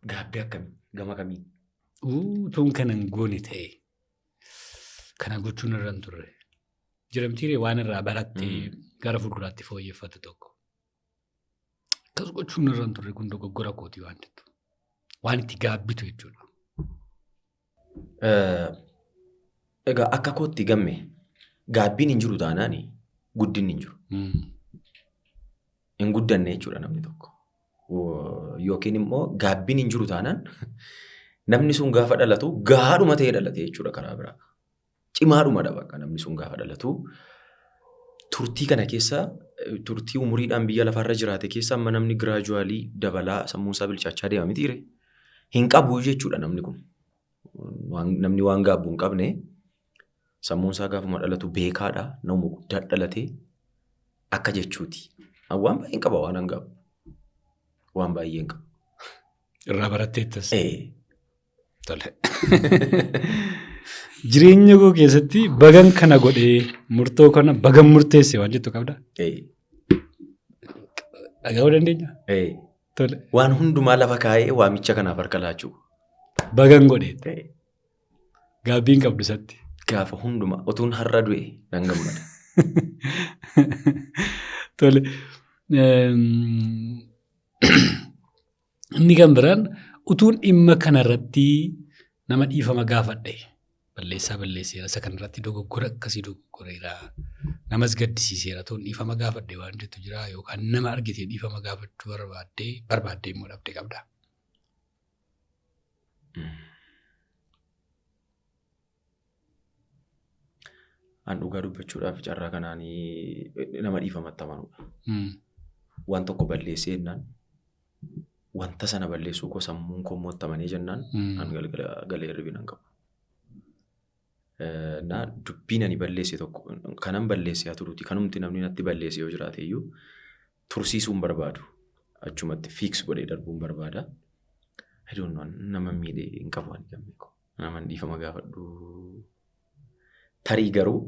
Gaabbii akkamii? Gama kamii? Utuun kanan goone ta'e kana gochuun irra hin turre. Jiramtiiree waan irraa barattee gara fuulduraatti fooyyeffatu tokko. Akkas gochuun irra hin turre kun dogoggora kooti waan jettu. Waan itti gaabbitu jechuudha. Egaa akka kootti gamme gaabbiin hin jiru taanaan guddinni hin jiru. Hin guddanne jechuudha namni tokko. Yookiin immoo gaabbiin hin jiru taanaan namni sun gaafa dhalatu gahaadhuma ta'ee dhalate jechuudha karaa biraa. Cimaadhumadha bakka namni sun gaafa dhalatu. Turtii kana keessa turtii umuriidhaan biyya lafarra jiraate keessa amma namni giraajuwaalii dabalaa sammuunsaa bilchaachaa deema mitiire. Hin qabu jechuudha namni kun. Namni waan gaabbu hin qabne sammuunsaa gaafuma dhalatu beekaadha. Nama guddaa dhalatee akka jechuuti. Waan baay'een qaba waan hin qabu. Waan baay'een qaba. Irraa baratteettas. Tole. Jireenya koo keessatti bagan kana godhee murtoo kana bagan murteesse waan jettu qabda? Dhaga'uu dandeenya? Tole. Waan hundumaa lafa kaa'ee waamicha kanaaf harka laachuu. Bagan godhee. Gaabbiin qabdu isatti. Gaafa hundumaa otuun har'a du'e nan gammada. Tole. Inni kan biraan utuun dhimma kanarratti nama dhiifama gaafadhe. Balleesseera isa kanarratti dogoggora akkasii dogoggoreera. Namas gaddisiiseera tuun dhiifama gaafadhe waan jettu jira yookaan nama argitee dhiifama gaafachuu barbaaddee immoo dhabdee qabda. An dhugaa dubbachuudhaaf carraa kanaan nama dhiifamatti amanudha. Waan tokko balleessee jennaan wanta sana balleessuu koo sammuun koo moottamanii jennaan an galee hirribii nan qabu. Dubbiin ani balleesse tokko kanan balleesse haa turuuti kanumti namni natti balleesse yoo jiraate iyyuu tursiisuun barbaadu achumatti fiix godhee darbuun barbaada. Nama miidhee hin qabu ani gammee koo nama dhiifama gaafadhu. Tarii garuu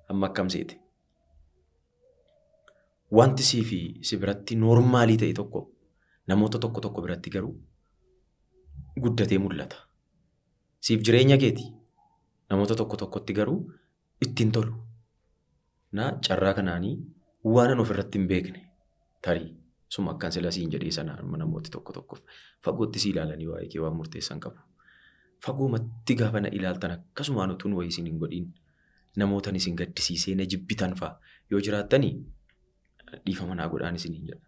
amma akkam seete wanti si biratti noormaalii ta'e tokko namoota tokko biratti garuu guddatee mul'ata. Siif jireenya keeti namoota tokkotti garuu ittiin tolu. Carraa kanaanii waanan ofirratti hin beekne tarii suma akkan sila siin jedhee sana namooti tokkoof fagootti si ilaalanii waa'ee kee waan murteessan qabu. Fagoomatti gaafa na ilaaltan akkasumaan utuun wayii isin hin godhin namootan isin gaddisiisee na jibbitan fa'a yoo jiraattanii dhiifama naa godhaan isin hin jedha.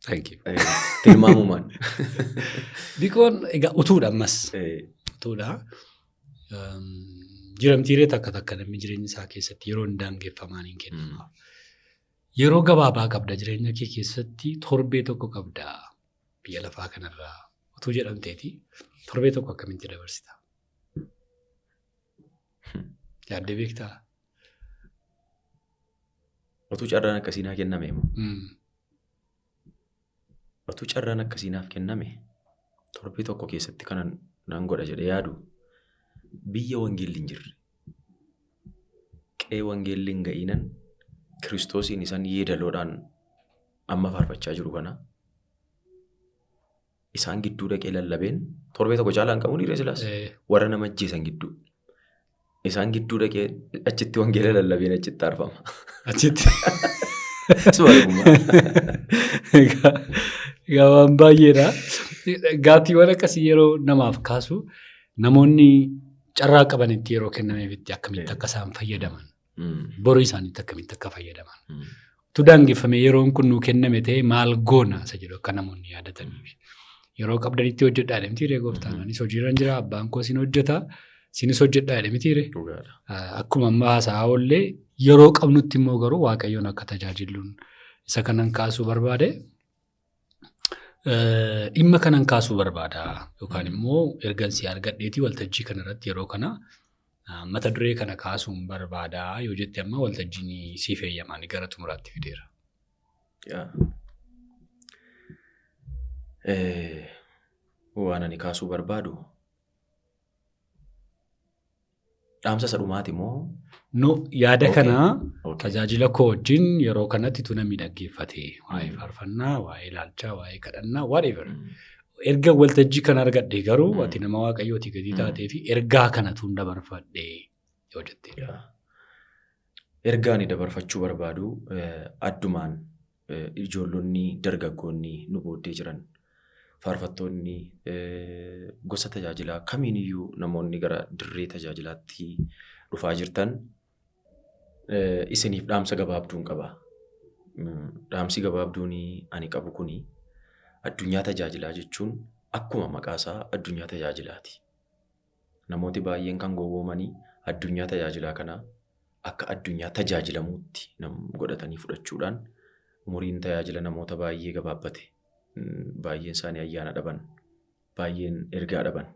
Thank you. Tilmaamumaan. Bikoon egaa utuudha ammas. Utuudha. Jiramtiiree takka namni jireenya isaa keessatti yeroo hin daangeffamaan hin kennamu. Yeroo gabaabaa qabda jireenya kee keessatti torbee tokko qabda biyya lafaa kanarraa utuu jedhamteeti. Torbee tokko akkamitti dabarsita? Yaaddee beektaa? Otuu carraan akkasii naaf kenname immoo. Otuu carraan akkasii naaf kenname torbee tokko keessatti kanan nan godha jedhee yaadu biyya wangeelli hin jirre. Qe'ee wangeelli hin ga'iinan Kiristoosiin isaan yeedaloodhaan amma faarfachaa jiru kana. Isaan gidduu dhaqee lallabeen torbee tokko caalaa hin qabu dhiirri silaas warra nama ajjeesan gidduu. Isaan gidduu dhaqee achitti wangeela lallabeen achitti arfama. Achitti. Suwalumaa. Egaa waan baay'eedha. Gaaffiiwwan akkasii yeroo namaaf kaasu namoonni carraa qabanitti yeroo kennameefitti akkamitti akka isaan fayyadaman. Borii isaaniitti akkamitti akka fayyadaman. Utuu daangeffamee yeroon kun nuu kenname ta'ee maal goona isa jedhu akka namoonni yaadataniif. Yeroo qabdanitti hojjedhaa jedhamtiiree gooftaan anis hojiirra jira abbaan koo sin hojjeta sinis hojjedhaa jedhamtiiree. Akkuma ammaa haasa'aa oollee yeroo qabnutti immoo garuu waaqayyoon akka tajaajiluun isa kanan kaasuu barbaade. Dhimma kanan kaasuu barbaada yookaan immoo ergansii argadheetii waltajjii kanarratti yeroo kana mata duree kana kaasuun barbaada yoo jette amma waltajjiin siif eeyyamaan gara xumuraatti fideera. Waan ani kaasuu barbaadu dhaamsa sadhumaati moo? No yaada kana tajaajila koo wajjin yeroo kanatti tu namni dhaggeeffate waa'ee faarfannaa, waa'ee ilaalchaa, waa'ee kadhannaa, whatever. erga waltajjii kana argadhe garuu ati nama waaqayyooti gadi taatee fi ergaa kanatu hin dabarfadhe yoo jettee. Ergaa ani dabarfachuu barbaadu addumaan ijoollonni dargaggoonni nu booddee jiran faarfattoonni gosa tajaajilaa kamiiniyyuu namoonni gara dirree tajaajilaatti dhufaa jirtan isiniif dhaamsa gabaabduun qaba. Dhaamsi gabaabduun ani qabu kuni addunyaa tajaajilaa jechuun akkuma maqaasaa addunyaa tajaajilaati. Namooti baay'een kan gowwoomanii addunyaa tajaajilaa kana akka addunyaa tajaajilamuutti godhatanii fudhachuudhaan umuriin tajaajila namoota baay'ee gabaabbate. Baay'een isaanii ayyaana dhaban, baay'een ergaa dhaban.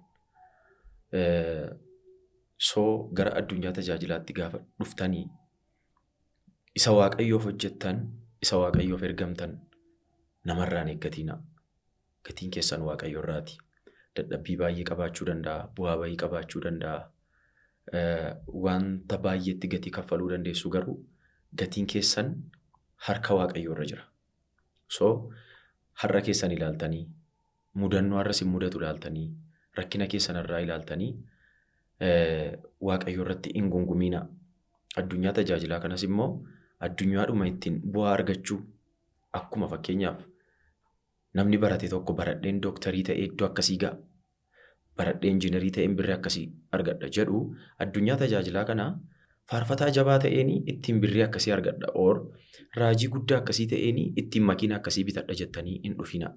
So gara addunyaa tajaajilaatti gaafa dhuftanii isa waaqayyoof hojjettan, isa waaqayyoof ergamtan namarraan eeggatina. Gatiin keessan waaqayyo irraati. Dadhabbii baay'ee qabaachuu danda'a, bu'aa bayii qabaachuu danda'a. Wanta baay'eetti gatii kaffaluu dandeessu garuu gatiin keessan harka waaqayyo irra jira. So har'a keessan ilaaltanii, mudannoo har'a sin mudatu ilaaltanii, rakkina keessan irraa ilaaltanii waaqayyo irratti hin gungumiina. Addunyaa tajaajilaa kanas immoo addunyaadhuma ittiin bu'aa argachuu akkuma fakkeenyaaf namni barate tokko baradheen dooktarii ta'ee iddoo akkasii ga'a. Baradhee injiinarii ta'een birrii akkasii argadha jedhu addunyaa tajaajilaa kana faarfataa jabaa ta'een ittiin birrii akkasii argadha. Or raajii guddaa akkasii ta'een ittiin makiina akkasii bitadha jettanii hin dhufina.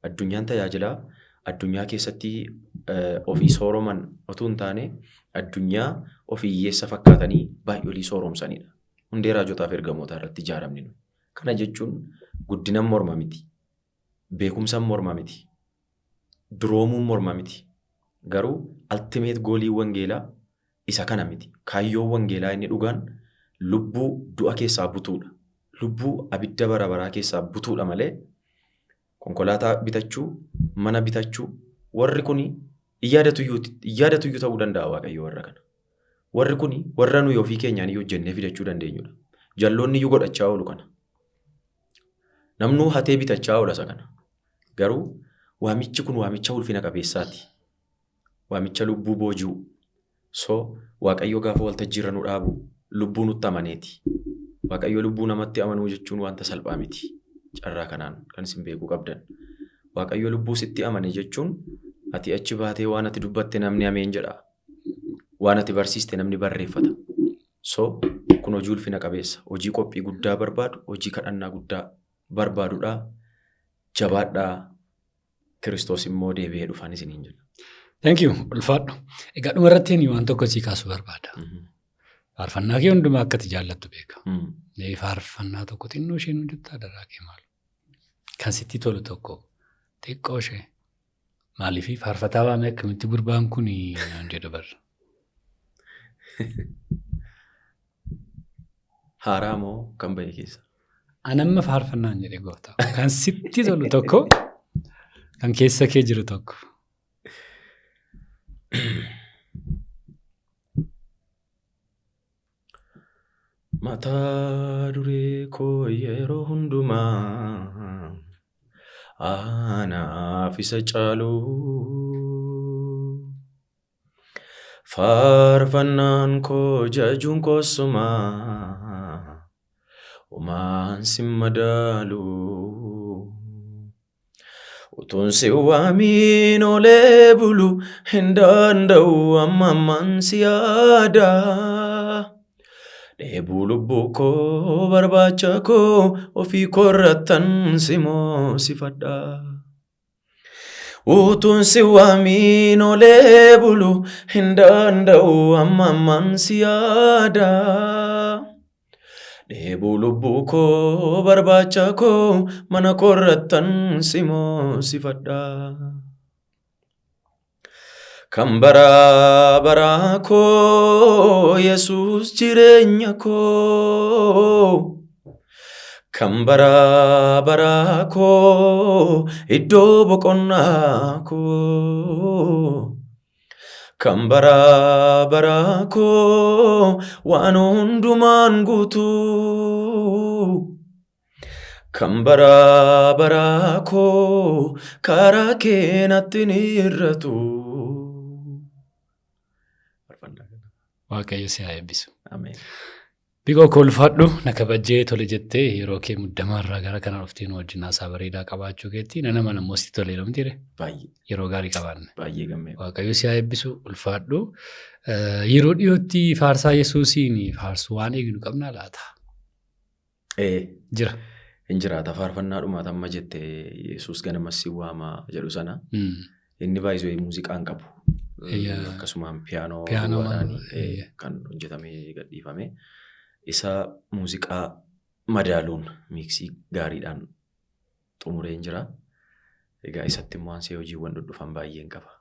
Addunyaan tajaajilaa addunyaa keessatti ofii sooroman otoo hin taane addunyaa ofii hiyyeessa fakkaatanii baay'olii sooromsanidha. Hundee raajotaaf ergamootaa irratti ijaaramne. Kana jechuun guddinaan morma miti. Beekumsaan morma miti. Duroomuun morma miti. Garuu ultimate goolii wangeelaa isa kana miti. Kaayyoon wangeelaa inni dhugaan lubbuu du'a keessaa butuudha. Lubbuu abidda bara baraa keessaa butuudha malee konkolaataa bitachuu, mana bitachuu warri kuni iyyaadatuyyu ta'uu danda'a waaqayyo warra kana. Warri kuni warra nuyi ofii keenyaan iyyuu hojjennee fidachuu dandeenyudha. Jalloonni iyyuu godhachaa oolu kana. Namnuu hatee bitachaa oola isa kana. Garuu waamichi kun waamicha ulfina qabeessaati. Waamicha lubbuu booji'u. So waaqayyo gaafa waltajjii irra nu dhaabu lubbuu nutti amaneeti. Waaqayyo lubbuu namatti amanuu jechuun wanta salphaa miti. Carraa kanaan kan isin beekuu qabdan. Waaqayyo lubbuu sitti amane jechuun ati achi baatee waan ati dubbatte namni ameen jedha. Waan ati barsiiste namni barreeffata. So kun hojii ulfina qabeessa. Hojii qophii guddaa barbaadu, hojii kadhannaa guddaa barbaadudha. Jabaadhaa. Kiristoos immoo deebi'ee dhufaan isiniin jedha. Thank you. Ulfaadhu. Egaa dhuma irratti waan tokko sii kaasuu barbaada. Faarfannaa kee hundumaa akka ati jaallattu beeka. Faarfannaa tokko xinnoo isheen hojjettaa daraa kee maal? Kan sitti tolu tokko xiqqoo ishee maaliif faarfataa waamee akkamitti gurbaan kun naan jedhu barra. Haaraa moo kan bahe keessa? Anamma faarfannaan jedhee gooftaa. Kan sitti tolu tokko kan keessa kee jiru tokko. Mataa duree koo yeroo hundumaa anaaf isa caalu faarfannaan koo jajuun koosumaa umaan si madaalu utuun si waamiin olee bulu hin danda'u amman si yaada. Dheebuu lubbuu koo barbaacha koo ofii korrattan si moosifadha. Utuun si waamiin olee bulu hin danda'u amman si yaada. Dheebuu lubbuu koo barbaacha koo mana korrattan si moosifadha. Kan bara bara koo Yesuus jireenya koo. Kan bara bara koo iddoo boqonnaa koo. Kan bara bara koo waan hundumaan guutuu. Kan baraa baraa koo karaa keenatti ni irratu. Waaqayyo si haa eebbisu. Ameen. Bikoo kolfadhu na kabajjee tole jettee yeroo kee muddamaarraa gara kana dhufteen wajjin haasaa bareedaa qabaachuu keetti nama namoo si tolee dhamtiire. Baay'ee. Yeroo gaarii qabaanne. Baay'ee gammee. Waaqayyo si haa eebbisu ulfaadhu. Yeroo dhiyootti faarsaa Yesuusiin faarsuu waan eegnu qabnaa laata? Jira. Hin jiraata faarfannaa dhumaata amma jettee Yesuus ganamas si waama jedhu sana. Inni baay'isoo muuziqaan qabu. Akkasumaan piyaanoo kan hojjetamee gadhiifame. Isa muuziqaa madaaluun miiksii gaariidhaan xumuree hin jira. Egaa isatti immoo ansee hojiiwwan dhudhufan baay'een qaba.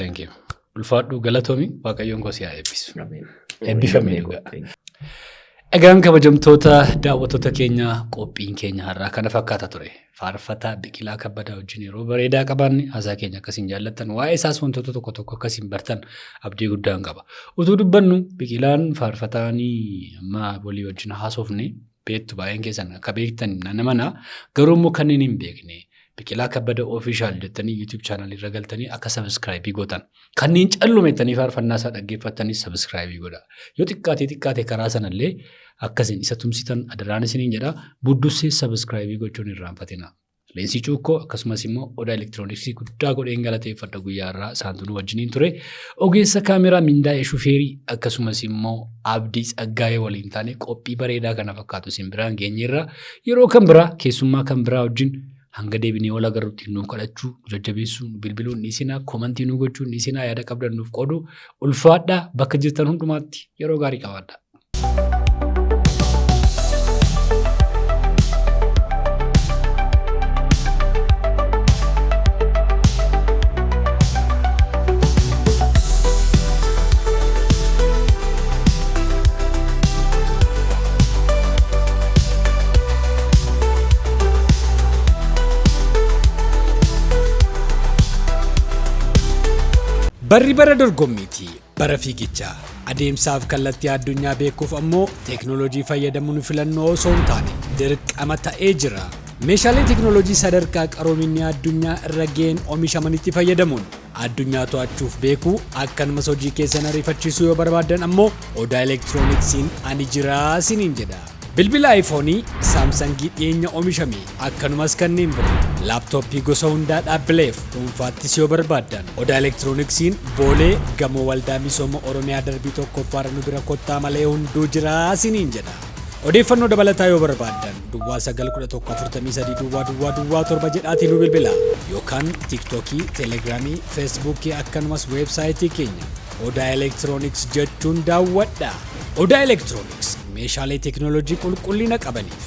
Thank you. Ulfaadhu galatoomi Waaqayyoon koo si haa eebbisu. Eebbifamee dhugaa. Egaan kabajamtoota daawwattoota keenya qophiin keenya har'aa kana fakkaata ture. Faarfataa Biqilaa Kabbadaa wajjin yeroo bareedaa qabaanne haasaa keenya akkasiin jaallattan waa'ee isaas wantoota tokko tokko akkasiin bartan abdii guddaan qaba. Utuu dubbannu Biqilaan faarfataanii amma walii wajjin haasofne beektu baay'een keessan akka beektan nama garuu immoo kanneen hin beekne Biqilaa Kabbadaa official jettanii YouTube channel irra galtanii akka subscribe gootan. Kanneen callumettanii faarfannaa isaa dhaggeeffattanii subscribe godha. Yoo xiqqaate karaa sanallee akkasiin isa tumsitan adaraan isiniin jedha buddussee subscribe gochuun irraanfatina. Leensi Cuukkoo akkasumas immoo Odaa Elektirooniksii guddaa godheen galateeffadha guyyaa irraa isaantu wajjiniin ture. Ogeessa kaameraa Mindaa'ee Shufeerii akkasumas immoo Abdii Tsaggaayee waliin taane qophii bareedaa kana fakkaatu isin biraan geenyeerra yeroo kan biraa keessummaa kan biraa wajjin hanga deebinee wal agarruutti nu kadhachuu jajjabeessuu bilbiluun dhiisinaa komantii nu gochuun dhiisinaa yaada qabdan nuuf qoodu ulfaadhaa bakka jirtan hundumaatti yeroo gaarii qabaadha. Barri bara dorgommiiti. Bara fiigichaa. Adeemsaaf kallattii addunyaa beekuuf ammoo teeknooloojii fayyadamuun filannoo osoo hin taane dirqama ta'ee jira. Meeshaalee teeknooloojii sadarkaa qaroominni addunyaa irra ga'een oomishamanitti fayyadamuun addunyaa to'achuuf beekuu akkanumas hojii keessan ariifachiisuu yoo barbaadan ammoo Odaa Elektirooniksiin ani jiraa isiniin jedha. Bilbila iPhoneii, Samsungii dhiyeenya oomishame akkanumas kanneen biroo laaptooppii gosa hundaa dhaabbileef dhuunfaattis yoo barbaadan Odaa Elektirooniksiin Boolee gamoo waldaa misooma Oromiyaa darbii tokkoffaarra nu bira kottaa malee hunduu jiraa isiniin jedha. Odeeffannoo dabalataa yoo barbaadan Duwwaa 91143 Duwwaa 7 jedhaatiin nu bilbila yookaan TikTokii, Telegiraamii, Feesbuukii akkanumas weebsaayitii keenya Odaa Elektirooniks jechuun daawwadha. Odaa Elektirooniks meeshaalee teeknooloojii qulqullina qabaniif